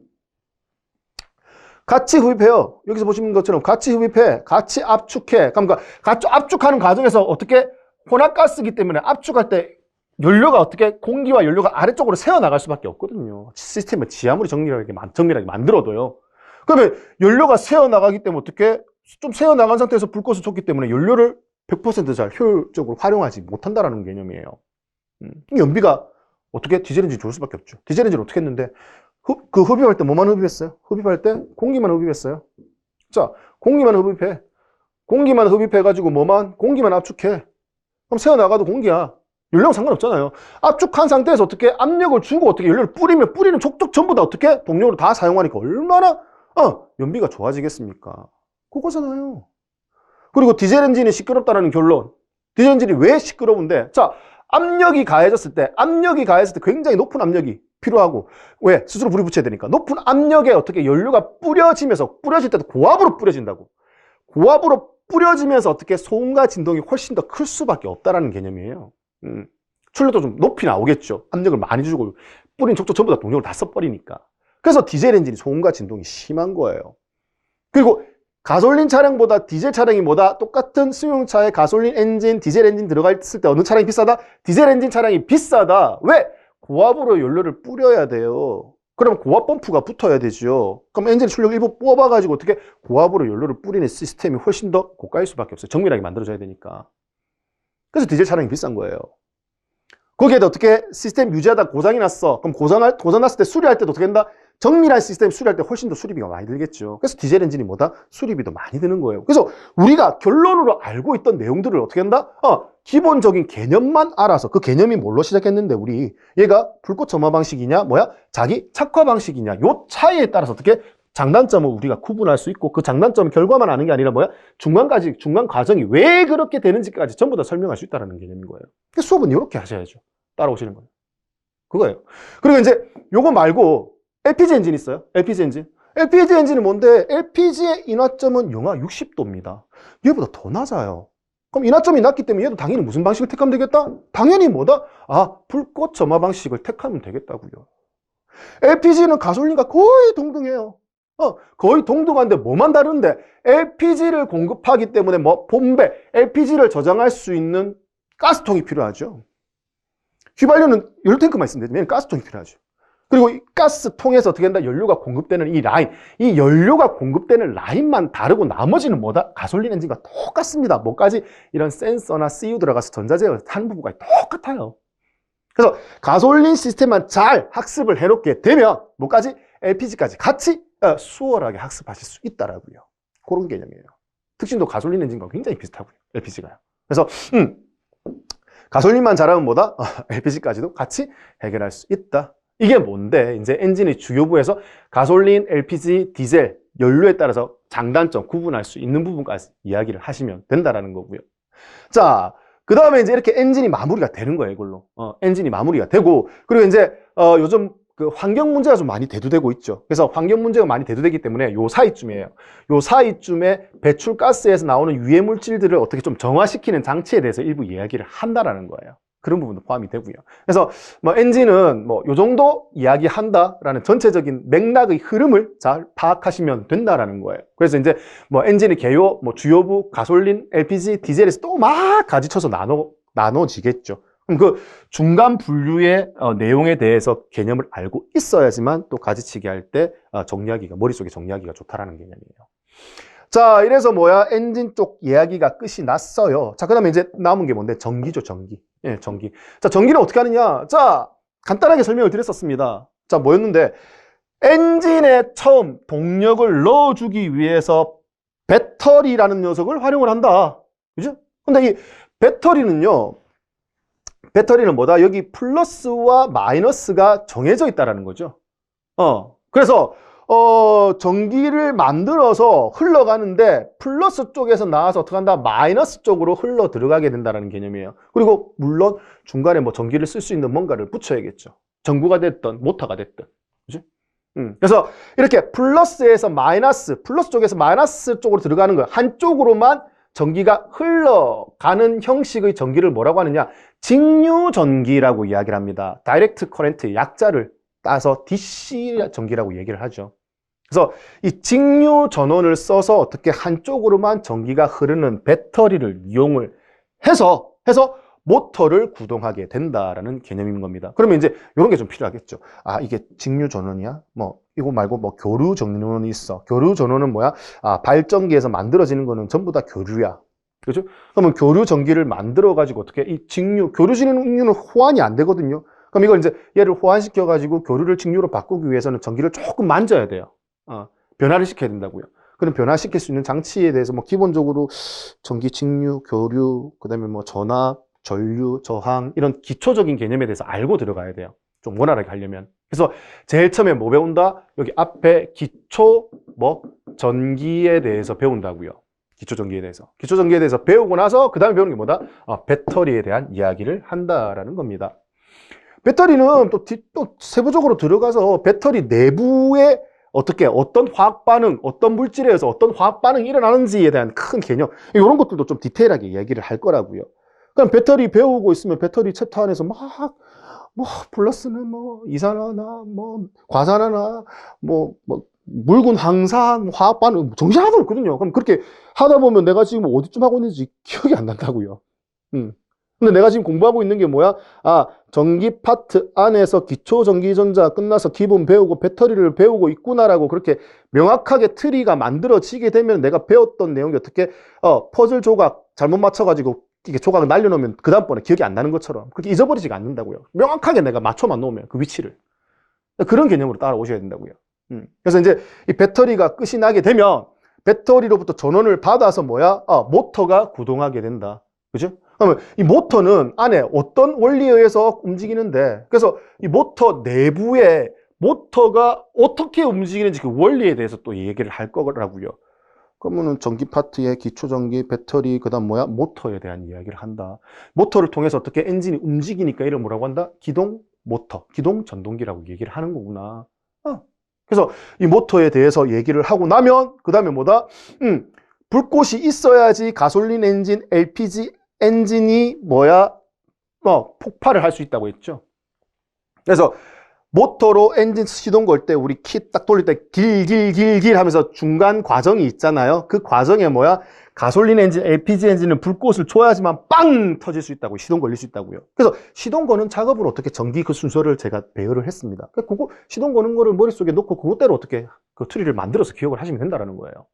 같이 흡입해요. 여기서 보시는 것처럼 같이 흡입해, 같이 압축해. 그러니까 같이 압축하는 과정에서 어떻게 혼합가스이기 때문에 압축할 때 연료가 어떻게 공기와 연료가 아래쪽으로 새어나갈 수밖에 없거든요. 시스템을 아무리 정밀하게 만들어도요. 그러면 연료가 새어나가기 때문에 어떻게 좀 새어나간 상태에서 불꽃을 줬기 때문에 연료를 100% 잘 효율적으로 활용하지 못한다라는 개념이에요. 연비가 어떻게 디젤 엔진이 좋을 수밖에 없죠. 디젤 엔진을 어떻게 했는데 흡입할 때 뭐만 흡입했어요? 흡입할 때 공기만 흡입했어요. 자, 공기만 흡입해. 공기만 흡입해가지고 공기만 압축해. 그럼 새어나가도 공기야. 연료랑 상관없잖아요. 압축한 상태에서 어떻게 압력을 주고 어떻게 연료를 뿌리면 뿌리는 족족 전부 다 어떻게 동력으로 다 사용하니까 얼마나 연비가 좋아지겠습니까? 그거잖아요. 그리고 디젤 엔진이 시끄럽다는 결론. 디젤 엔진이 왜 시끄러운데? 자, 압력이 가해졌을 때 굉장히 높은 압력이 필요하고, 왜? 스스로 불이 붙여야 되니까. 높은 압력에 어떻게 연료가 뿌려질 때도 고압으로 뿌려진다고. 고압으로 뿌려지면서 어떻게 소음과 진동이 훨씬 더 클 수밖에 없다라는 개념이에요. 출력도 좀 높이 나오겠죠. 압력을 많이 주고 뿌린 족족 전부 다 동력을 다 써버리니까. 그래서 디젤 엔진이 소음과 진동이 심한 거예요. 그리고 가솔린 차량보다 디젤 차량이 뭐다? 똑같은 승용차에 가솔린 엔진, 디젤 엔진 들어갔을 때 어느 차량이 비싸다? 디젤 엔진 차량이 비싸다. 왜? 고압으로 연료를 뿌려야 돼요. 그럼 고압 펌프가 붙어야 되죠. 그럼 엔진 출력 일부 뽑아가지고 어떻게 고압으로 연료를 뿌리는 시스템이 훨씬 더 고가일 수밖에 없어요. 정밀하게 만들어져야 되니까. 그래서 디젤 차량이 비싼 거예요. 거기에다 어떻게 시스템 유지하다 고장이 났어. 그럼 고장 났을 때 수리할 때도 어떻게 된다? 정밀한 시스템 수리할 때 훨씬 더 수리비가 많이 들겠죠. 그래서 디젤 엔진이 뭐다? 수리비도 많이 드는 거예요. 그래서 우리가 결론으로 알고 있던 내용들을 어떻게 한다? 기본적인 개념만 알아서 그 개념이 뭘로 시작했는데 얘가 불꽃 점화 방식이냐 자기 착화 방식이냐 요 차이에 따라서 어떻게 장단점을 우리가 구분할 수 있고 그 장단점 결과만 아는 게 아니라 뭐야? 중간 과정이 왜 그렇게 되는지까지 전부 다 설명할 수 있다는 개념인 거예요. 수업은 이렇게 하셔야죠. 따라오시는 거예요. 그거예요. 그리고 이제 요거 말고 LPG 엔진 있어요. LPG 엔진. LPG 엔진이 뭔데? LPG의 인화점은 영하 60도입니다. 얘보다 더 낮아요. 그럼 인화점이 낮기 때문에 얘도 당연히 무슨 방식을 택하면 되겠다? 당연히 뭐다? 불꽃 점화 방식을 택하면 되겠다고요. LPG는 가솔린과 거의 동등해요. 거의 동등한데 뭐만 다른데 LPG를 공급하기 때문에 본배, LPG를 저장할 수 있는 가스통이 필요하죠. 휘발유는 연료탱크만 있으면 되지만 가스통이 필요하죠. 그리고 이 가스통에서 어떻게 된다? 연료가 공급되는 이 라인, 이 연료가 공급되는 라인만 다르고 나머지는 뭐다? 가솔린 엔진과 똑같습니다. 뭐까지? 이런 센서나 CU 들어가서 전자제어 하는 부분까지 똑같아요. 그래서 가솔린 시스템만 잘 학습을 해놓게 되면 뭐까지? LPG까지 같이 수월하게 학습하실 수 있다라고요. 그런 개념이에요. 특징도 가솔린 엔진과 굉장히 비슷하고요. LPG가요. 그래서 가솔린만 잘하면 뭐다? LPG까지도 같이 해결할 수 있다. 이게 뭔데? 이제 엔진의 주요부에서 가솔린, LPG, 디젤, 연료에 따라서 장단점 구분할 수 있는 부분까지 이야기를 하시면 된다라는 거고요. 자, 그 다음에 이제 이렇게 엔진이 마무리가 되는 거예요, 이걸로. 엔진이 마무리가 되고, 그리고 이제, 요즘 그 환경 문제가 좀 많이 대두되고 있죠. 그래서 환경 문제가 많이 대두되기 때문에 요 사이쯤이에요. 요 사이쯤에 배출가스에서 나오는 유해 물질들을 어떻게 좀 정화시키는 장치에 대해서 일부 이야기를 한다라는 거예요. 그런 부분도 포함이 되고요. 그래서 엔진은 요 정도 이야기한다라는 전체적인 맥락의 흐름을 잘 파악하시면 된다라는 거예요. 그래서 이제 엔진의 개요, 주요부, 가솔린, LPG, 디젤에서 또 막 가지쳐서 나눠지겠죠. 그럼 그 중간 분류의 내용에 대해서 개념을 알고 있어야지만 또 가지치기 할 때 머릿속에 정리하기가 좋다라는 개념이에요. 자, 이래서 엔진 쪽 이야기가 끝이 났어요. 자, 그 다음에 이제 남은 게 뭔데? 전기죠, 전기. 예, 전기. 자, 전기는 어떻게 하느냐? 자, 간단하게 설명을 드렸었습니다. 자, 뭐였는데? 엔진에 처음 동력을 넣어주기 위해서 배터리라는 녀석을 활용을 한다. 그죠? 근데 이 배터리는 뭐다? 여기 플러스와 마이너스가 정해져 있다라는 거죠. 그래서 전기를 만들어서 흘러가는데 플러스 쪽에서 나와서 어떻게 한다? 마이너스 쪽으로 흘러 들어가게 된다는 개념이에요. 그리고 물론 중간에 전기를 쓸 수 있는 뭔가를 붙여야겠죠. 전구가 됐든 모터가 됐든. 그죠? 그래서 이렇게 플러스에서 마이너스, 플러스 쪽에서 마이너스 쪽으로 들어가는 거 한쪽으로만 전기가 흘러가는 형식의 전기를 뭐라고 하느냐? 직류전기라고 이야기를 합니다. 다이렉트 커런트 약자를 따서 DC 전기라고 얘기를 하죠. 그래서 이 직류 전원을 써서 어떻게 한쪽으로만 전기가 흐르는 배터리를 이용을 해서 모터를 구동하게 된다라는 개념인 겁니다. 그러면 이제 이런 게 좀 필요하겠죠. 이게 직류 전원이야? 이거 말고 교류 전원이 있어. 교류 전원은 뭐야? 발전기에서 만들어지는 거는 전부 다 교류야. 그죠? 그러면 교류 전기를 만들어 가지고 어떻게 이 교류 직류는 호환이 안 되거든요. 그럼 이걸 이제 얘를 호환시켜 가지고 교류를 직류로 바꾸기 위해서는 전기를 조금 만져야 돼요. 변화를 시켜야 된다고요. 그럼 변화시킬 수 있는 장치에 대해서 기본적으로 전기, 직류, 교류, 그다음에 전압, 전류, 저항 이런 기초적인 개념에 대해서 알고 들어가야 돼요. 좀 원활하게 하려면. 그래서 제일 처음에 뭐 배운다? 여기 앞에 기초 전기에 대해서 배운다고요. 기초 전기에 대해서 배우고 나서 그 다음에 배우는 게 뭐다? 배터리에 대한 이야기를 한다라는 겁니다. 배터리는 또 세부적으로 들어가서 배터리 내부에 어떤 화학 반응, 어떤 물질에 의해서 어떤 화학 반응이 일어나는지에 대한 큰 개념, 이런 것들도 좀 디테일하게 이야기를 할 거라고요. 그럼 배터리 배우고 있으면 배터리 챕터 안에서 플러스는 이산화나 과산화나 묽은 항산, 화학 반응 정신 하나도 없거든요. 그럼 그렇게 하다 보면 내가 지금 어디쯤 하고 있는지 기억이 안 난다고요. 근데 내가 지금 공부하고 있는 게 뭐야? 전기 파트 안에서 기초 전기전자 끝나서 기본 배우고 배터리를 배우고 있구나라고 그렇게 명확하게 트리가 만들어지게 되면 내가 배웠던 내용이 어떻게 퍼즐 조각 잘못 맞춰가지고 이게 조각을 날려놓으면 그 다음번에 기억이 안 나는 것처럼 그렇게 잊어버리지가 않는다고요. 명확하게 내가 맞춰만 놓으면 그 위치를. 그런 개념으로 따라오셔야 된다고요. 그래서 이제 이 배터리가 끝이 나게 되면 배터리로부터 전원을 받아서 모터가 구동하게 된다. 그죠? 그러면 이 모터는 안에 어떤 원리에 의해서 움직이는데, 그래서 이 모터 내부에 모터가 어떻게 움직이는지 그 원리에 대해서 또 얘기를 할 거라고요. 그러면은 전기 파트에 기초 전기, 배터리, 그다음 뭐야? 모터에 대한 이야기를 한다. 모터를 통해서 어떻게 엔진이 움직이니까 이걸 뭐라고 한다? 기동 모터, 기동 전동기라고 얘기를 하는 거구나. 그래서 이 모터에 대해서 얘기를 하고 나면 그다음에 뭐다? 불꽃이 있어야지 가솔린 엔진, LPG 엔진이 뭐야? 폭발을 할 수 있다고 했죠. 그래서 모터로 엔진 시동 걸 때 우리 키 딱 돌릴 때 길 하면서 중간 과정이 있잖아요. 그 과정에 뭐야? 가솔린 엔진, LPG 엔진은 불꽃을 줘야지만 빵 터질 수 있다고, 시동 걸릴 수 있다고요. 그래서 시동 거는 작업으로 어떻게 전기 그 순서를 제가 배열을 했습니다. 그거 시동 거는 거를 머릿속에 놓고 그것대로 어떻게 그 트리를 만들어서 기억을 하시면 된다는 거예요.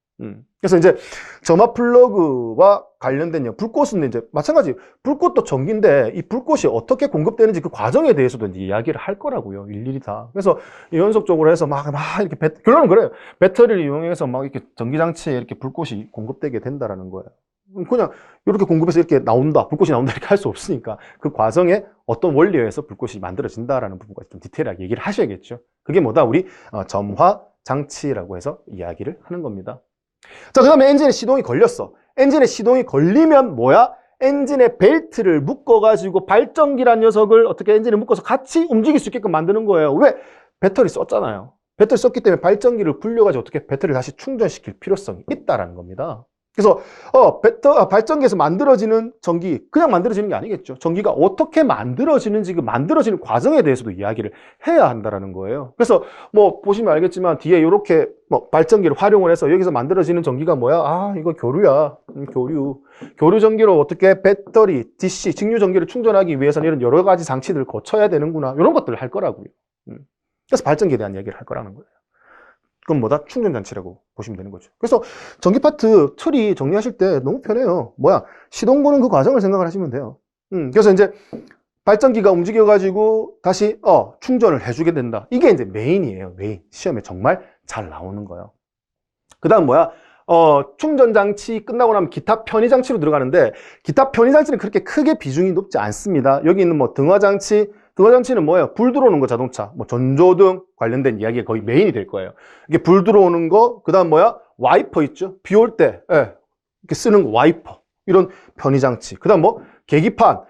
그래서 이제 점화 플러그와 관련된 불꽃은 이제 마찬가지, 불꽃도 전기인데 이 불꽃이 어떻게 공급되는지 그 과정에 대해서도 이제 이야기를 할 거라고요. 일일이 다. 그래서 연속적으로 해서 막 이렇게 결론은 그래요. 배터리를 이용해서 막 이렇게 전기장치에 이렇게 불꽃이 공급되게 된다라는 거예요. 그냥 이렇게 공급해서 이렇게 나온다, 불꽃이 나온다 이렇게 할 수 없으니까 그 과정에 어떤 원리에 의해서 불꽃이 만들어진다라는 부분까지 좀 디테일하게 얘기를 하셔야겠죠. 그게 뭐다? 우리 점화 장치라고 해서 이야기를 하는 겁니다. 자, 그 다음에 엔진에 시동이 걸렸어. 엔진에 시동이 걸리면 뭐야? 엔진에 벨트를 묶어가지고 발전기란 녀석을 어떻게 엔진에 묶어서 같이 움직일 수 있게끔 만드는 거예요. 왜? 배터리 썼잖아요. 배터리 썼기 때문에 발전기를 굴려가지고 어떻게 배터리를 다시 충전시킬 필요성이 있다라는 겁니다. 그래서 발전기에서 만들어지는 전기, 그냥 만들어지는 게 아니겠죠. 전기가 어떻게 만들어지는지 그 만들어지는 과정에 대해서도 이야기를 해야 한다는 거예요. 그래서 뭐 보시면 알겠지만 뒤에 이렇게 발전기를 활용을 해서 여기서 만들어지는 전기가 뭐야? 이거 교류야. 교류 전기로 어떻게 배터리, DC, 직류 전기를 충전하기 위해서는 이런 여러 가지 장치들을 거쳐야 되는구나. 이런 것들을 할 거라고요. 그래서 발전기에 대한 얘기를 할 거라는 거예요. 그건 뭐다? 충전장치라고 보시면 되는 거죠. 그래서 전기 파트 트리 정리하실 때 너무 편해요. 시동 거는 그 과정을 생각을 하시면 돼요. 그래서 이제 발전기가 움직여가지고 다시 충전을 해주게 된다. 이게 이제 메인이에요. 메인. 시험에 정말 잘 나오는 거예요. 그 다음 충전장치 끝나고 나면 기타 편의장치로 들어가는데, 기타 편의장치는 그렇게 크게 비중이 높지 않습니다. 여기 있는 등화장치는 뭐예요? 불 들어오는 거 자동차, 전조등 관련된 이야기가 거의 메인이 될 거예요. 이게 불 들어오는 거, 그 다음 와이퍼 있죠? 비 올 때, 이렇게 쓰는 거, 와이퍼. 이런 편의장치. 그 다음 계기판.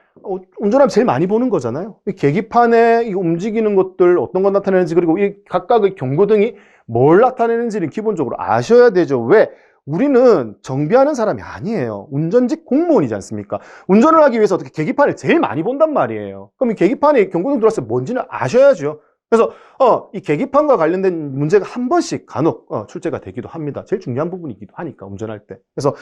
운전하면 제일 많이 보는 거잖아요. 이 계기판에 이 움직이는 것들, 어떤 건 나타내는지, 그리고 이 각각의 경고등이 뭘 나타내는지는 기본적으로 아셔야 되죠. 왜? 우리는 정비하는 사람이 아니에요. 운전직 공무원이지 않습니까? 운전을 하기 위해서 어떻게 계기판을 제일 많이 본단 말이에요. 그럼 이 계기판에 경고등 들어왔을 때 뭔지는 아셔야죠. 그래서 이 계기판과 관련된 문제가 한 번씩 간혹 출제가 되기도 합니다. 제일 중요한 부분이기도 하니까, 운전할 때. 그래서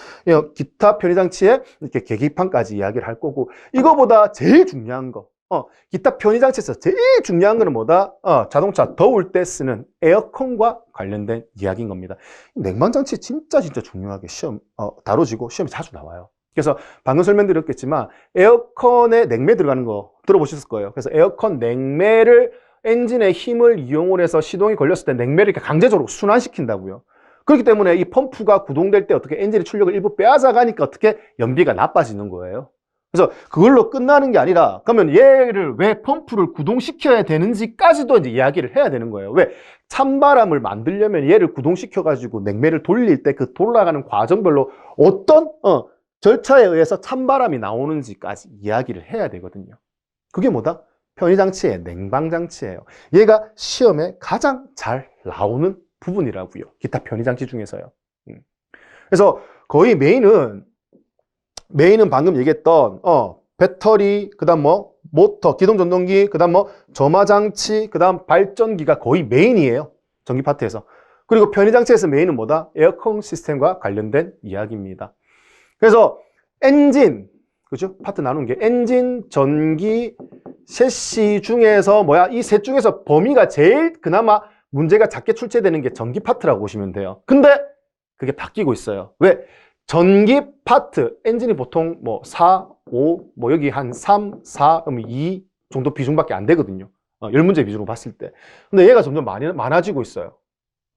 기타 편의장치에 이렇게 계기판까지 이야기를 할 거고, 이거보다 제일 중요한 거, 기타 편의장치에서 제일 중요한 거는 뭐다? 자동차 더울 때 쓰는 에어컨과 관련된 이야기인 겁니다. 냉방장치 진짜 중요하게 시험 다뤄지고 시험에 자주 나와요. 그래서 방금 설명드렸겠지만 에어컨에 냉매 들어가는 거 들어보셨을 거예요. 그래서 에어컨 냉매를 엔진의 힘을 이용을 해서 시동이 걸렸을 때 냉매를 이렇게 강제적으로 순환시킨다고요. 그렇기 때문에 이 펌프가 구동될 때 어떻게 엔진의 출력을 일부 빼앗아가니까 어떻게 연비가 나빠지는 거예요. 그래서 그걸로 끝나는 게 아니라, 그러면 얘를 왜 펌프를 구동시켜야 되는지까지도 이제 이야기를 해야 되는 거예요. 왜? 찬바람을 만들려면 얘를 구동시켜가지고 냉매를 돌릴 때 그 돌아가는 과정별로 어떤 절차에 의해서 찬바람이 나오는지까지 이야기를 해야 되거든요. 그게 뭐다? 편의장치의 냉방장치예요. 얘가 시험에 가장 잘 나오는 부분이라고요. 기타 편의장치 중에서요. 그래서 거의 메인은 방금 얘기했던 배터리, 그 다음 모터, 기동전동기, 그 다음 점화장치, 그 다음 발전기가 거의 메인이에요. 전기 파트에서. 그리고 편의장치에서 메인은 뭐다? 에어컨 시스템과 관련된 이야기입니다. 그래서 엔진, 그죠? 파트 나눈 게 엔진, 전기, 셰시 중에서 이 셋 중에서 범위가 제일 그나마 문제가 작게 출제되는 게 전기 파트라고 보시면 돼요. 근데 그게 바뀌고 있어요. 왜? 전기 파트, 엔진이 보통 4, 5, 여기 한 3, 4, 2 정도 비중밖에 안 되거든요. 10문제 비중으로 봤을 때. 근데 얘가 점점 많아지고 있어요.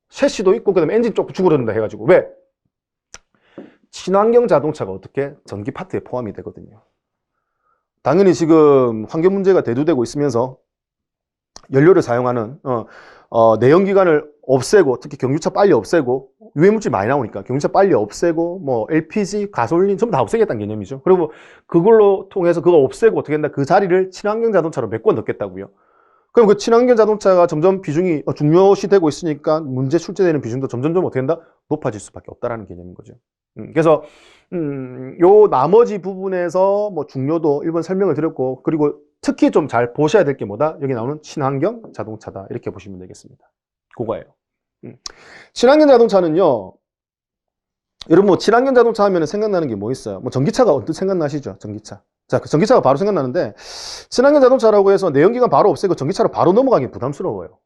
셰시도 있고, 그 다음에 엔진 쪽 줄어든다 해가지고. 왜? 친환경 자동차가 어떻게 전기 파트에 포함이 되거든요. 당연히 지금 환경 문제가 대두되고 있으면서 연료를 사용하는 내연기관을 없애고, 특히 경유차 빨리 없애고, 유해물질 많이 나오니까 경유차 빨리 없애고, 뭐 LPG, 가솔린 전부 다 없애겠다는 개념이죠. 그리고 그걸로 통해서 그거 없애고 어떻게 된다? 그 자리를 친환경 자동차로 메꿔 넣겠다고요. 그럼 그 친환경 자동차가 점점 비중이 중요시되고 있으니까 문제 출제되는 비중도 점점점 어떻게 된다? 높아질 수밖에 없다라는 개념인 거죠. 그래서 요 나머지 부분에서 뭐 중요도 1번 설명을 드렸고, 그리고 특히 좀 잘 보셔야 될 게 뭐다? 여기 나오는 친환경 자동차다. 이렇게 보시면 되겠습니다. 그거예요. 친환경 자동차는요, 여러분 뭐 친환경 자동차 하면 생각나는 게 뭐 있어요? 뭐 전기차가 언뜻 생각나시죠? 전기차. 자, 그 전기차가 바로 생각나는데, 친환경 자동차라고 해서 내연기관 바로 없애고 전기차로 바로 넘어가기 부담스러워요.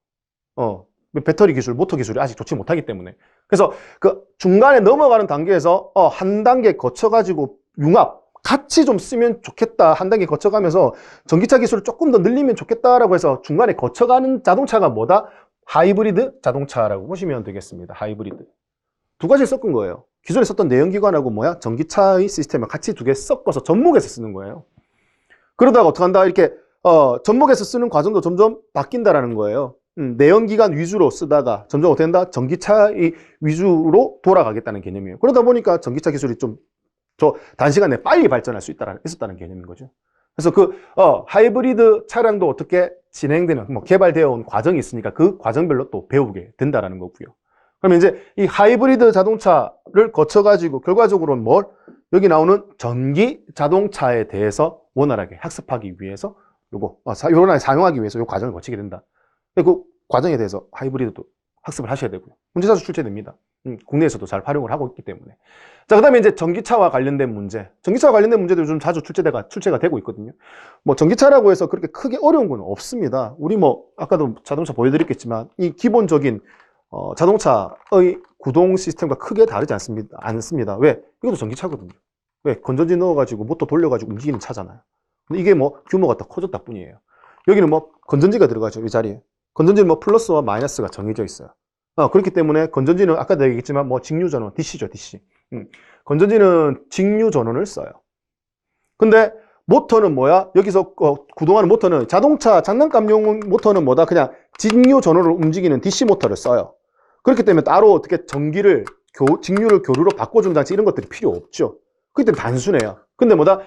배터리 기술, 모터 기술이 아직 좋지 못하기 때문에. 그래서 그 중간에 넘어가는 단계에서 한 단계 거쳐가지고 융합, 같이 좀 쓰면 좋겠다. 한 단계 거쳐가면서 전기차 기술을 조금 더 늘리면 좋겠다라고 해서 중간에 거쳐가는 자동차가 뭐다? 하이브리드 자동차라고 보시면 되겠습니다. 하이브리드. 두 가지를 섞은 거예요. 기존에 썼던 내연기관하고 뭐야? 전기차의 시스템을 같이 두 개 섞어서 접목해서 쓰는 거예요. 그러다가 어떻게 한다? 이렇게 접목해서 쓰는 과정도 점점 바뀐다라는 거예요. 내연기관 위주로 쓰다가 점점 어떻게 된다? 전기차의 위주로 돌아가겠다는 개념이에요. 그러다 보니까 전기차 기술이 좀 단시간에 빨리 발전할 수 있었다는 개념인 거죠. 그래서 그 하이브리드 차량도 어떻게 진행되는 뭐 개발되어 온 과정이 있으니까 그 과정별로 또 배우게 된다라는 거고요. 그러면 이제 이 하이브리드 자동차를 거쳐가지고 결과적으로는 뭘? 여기 나오는 전기 자동차에 대해서 원활하게 학습하기 위해서 원활하게 사용하기 위해서 이 과정을 거치게 된다. 그 과정에 대해서 하이브리드도 학습을 하셔야 되고요. 문제 자주 출제됩니다. 국내에서도 잘 활용을 하고 있기 때문에. 자, 그 다음에 이제 전기차와 관련된 문제. 전기차와 관련된 문제도 좀 자주 출제가 되고 있거든요. 뭐 전기차라고 해서 그렇게 크게 어려운 건 없습니다. 우리 뭐 아까도 자동차 보여드렸겠지만 이 기본적인 자동차의 구동 시스템과 크게 다르지 않습니다. 왜? 이것도 전기차거든요. 왜? 건전지 넣어가지고 모터 돌려가지고 움직이는 차잖아요. 근데 이게 뭐 규모가 더 커졌다 뿐이에요. 여기는 뭐 건전지가 들어가죠. 이 자리에. 건전지는 뭐 플러스와 마이너스가 정해져 있어요. 그렇기 때문에 건전지는 아까도 얘기했지만 뭐 직류 전원, DC죠, DC. 건전지는 직류 전원을 써요. 근데 모터는 뭐야? 여기서 구동하는 모터는 자동차 장난감용 모터는 뭐다? 그냥 직류 전원을 움직이는 DC 모터를 써요. 그렇기 때문에 따로 어떻게 직류를 교류로 바꿔주는 장치 이런 것들이 필요 없죠. 그렇기 때문에 단순해요. 근데 뭐다?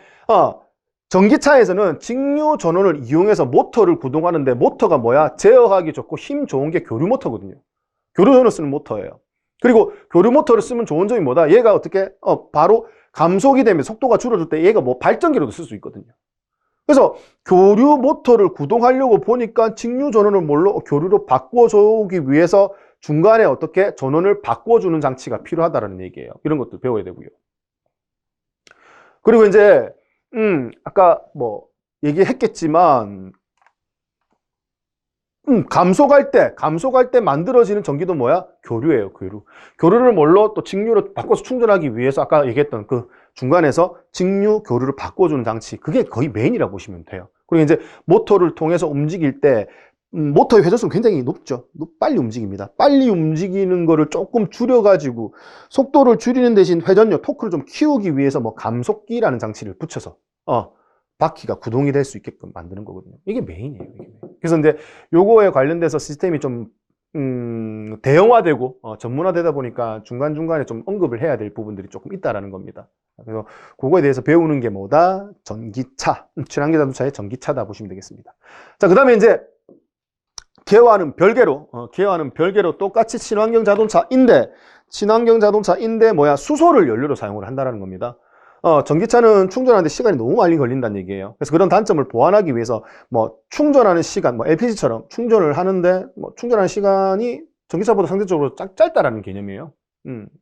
전기차에서는 직류 전원을 이용해서 모터를 구동하는데 모터가 뭐야? 제어하기 좋고 힘 좋은 게 교류 모터거든요. 교류 전원을 쓰는 모터예요. 그리고 교류 모터를 쓰면 좋은 점이 뭐다? 얘가 어떻게 바로 감속이 되면 속도가 줄어들 때 얘가 뭐 발전기로도 쓸 수 있거든요. 그래서 교류 모터를 구동하려고 보니까 직류 전원을 뭘로 교류로 바꿔주기 위해서 중간에 어떻게 전원을 바꿔주는 장치가 필요하다는 얘기예요. 이런 것도 배워야 되고요. 그리고 이제 아까 뭐 얘기했겠지만 감속할 때 만들어지는 전기도 뭐야? 교류예요, 교류. 교류를 뭘로 또 직류로 바꿔서 충전하기 위해서 아까 얘기했던 그 중간에서 직류 교류를 바꿔주는 장치. 그게 거의 메인이라고 보시면 돼요. 그리고 이제 모터를 통해서 움직일 때 모터의 회전성이 굉장히 높죠. 빨리 움직입니다. 빨리 움직이는 거를 조금 줄여가지고 속도를 줄이는 대신 회전력, 토크를 좀 키우기 위해서 뭐 감속기라는 장치를 붙여서 바퀴가 구동이 될 수 있게끔 만드는 거거든요. 이게 메인이에요. 이게. 그래서 이제 요거에 관련돼서 시스템이 좀 대형화되고 전문화되다 보니까 중간중간에 좀 언급을 해야 될 부분들이 조금 있다라는 겁니다. 그래서 그거에 대해서 배우는 게 뭐다? 전기차, 친환경 자동차의 전기차다 보시면 되겠습니다. 자, 그 다음에 이제 걔와는 별개로 똑같이 친환경 자동차인데 뭐야? 수소를 연료로 사용을 한다는 겁니다. 전기차는 충전하는데 시간이 너무 많이 걸린다는 얘기예요. 그래서 그런 단점을 보완하기 위해서 뭐 충전하는 시간, 뭐 LPG처럼 충전을 하는데 뭐 충전하는 시간이 전기차보다 상대적으로 짧다라는 개념이에요.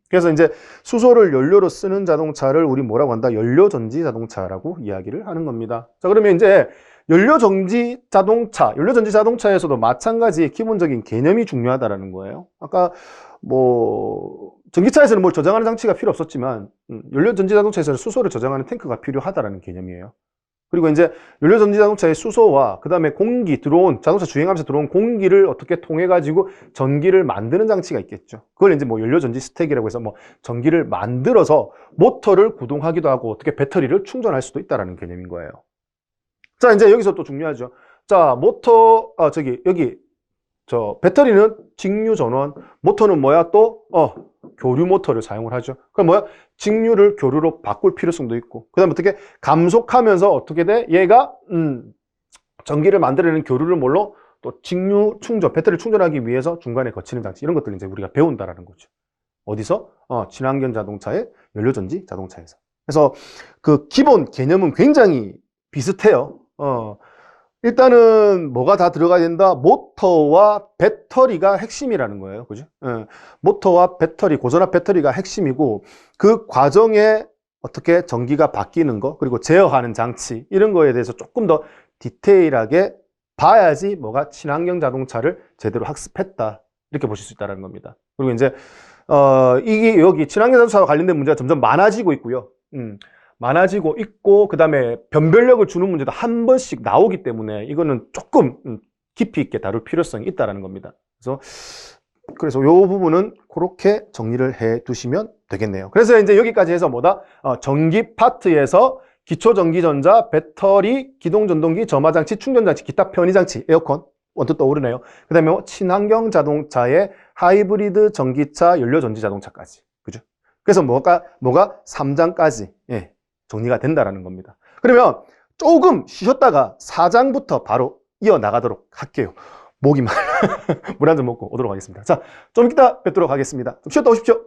그래서 이제 수소를 연료로 쓰는 자동차를 우리 뭐라고 한다? 연료전지 자동차라고 이야기를 하는 겁니다. 자, 그러면 이제 연료전지 자동차에서도 마찬가지 기본적인 개념이 중요하다라는 거예요. 아까 뭐 전기차에서는 뭘 저장하는 장치가 필요 없었지만 연료전지 자동차에서는 수소를 저장하는 탱크가 필요하다라는 개념이에요. 그리고 이제 연료전지 자동차의 수소와 그 다음에 자동차 주행하면서 들어온 공기를 어떻게 통해 가지고 전기를 만드는 장치가 있겠죠. 그걸 이제 뭐 연료전지 스택이라고 해서 뭐 전기를 만들어서 모터를 구동하기도 하고 어떻게 배터리를 충전할 수도 있다라는 개념인 거예요. 자, 이제 여기서 또 중요하죠. 자, 모터, 여기, 배터리는 직류 전원, 모터는 뭐야? 또, 교류 모터를 사용을 하죠. 그럼 뭐야? 직류를 교류로 바꿀 필요성도 있고. 그 다음에 어떻게 감속하면서 어떻게 돼? 얘가, 전기를 만들어내는 교류를 뭘로? 또 직류 충전, 배터리를 충전하기 위해서 중간에 거치는 장치. 이런 것들을 이제 우리가 배운다라는 거죠. 어디서? 친환경 자동차의 연료전지 자동차에서. 그래서 그 기본 개념은 굉장히 비슷해요. 일단은 뭐가 다 들어가야 된다? 모터와 배터리가 핵심이라는 거예요. 그죠? 모터와 배터리, 고전압 배터리가 핵심이고 그 과정에 어떻게 전기가 바뀌는 거, 그리고 제어하는 장치 이런 거에 대해서 조금 더 디테일하게 봐야지 뭐가 친환경 자동차를 제대로 학습했다. 이렇게 보실 수 있다는 겁니다. 그리고 이제 이게 여기 친환경 자동차와 관련된 문제가 점점 많아지고 있고요. 많아지고 있고 그 다음에 변별력을 주는 문제도 한 번씩 나오기 때문에 이거는 조금 깊이 있게 다룰 필요성이 있다는 겁니다. 그래서 이 부분은 그렇게 정리를 해 두시면 되겠네요. 그래서 이제 여기까지 해서 뭐다? 전기 파트에서 기초전기전자, 배터리, 기동전동기, 점화장치, 충전장치, 기타 편의장치, 에어컨 언뜻 떠오르네요. 그 다음에 친환경 자동차의 하이브리드 전기차, 연료전지 자동차까지. 그죠? 그래서 뭐가 3장까지 정리가 된다라는 겁니다. 그러면 조금 쉬셨다가 4장부터 바로 이어나가도록 할게요. 목이 물 한 잔 먹고 오도록 하겠습니다. 자, 좀 이따 뵙도록 하겠습니다. 좀 쉬었다 오십시오.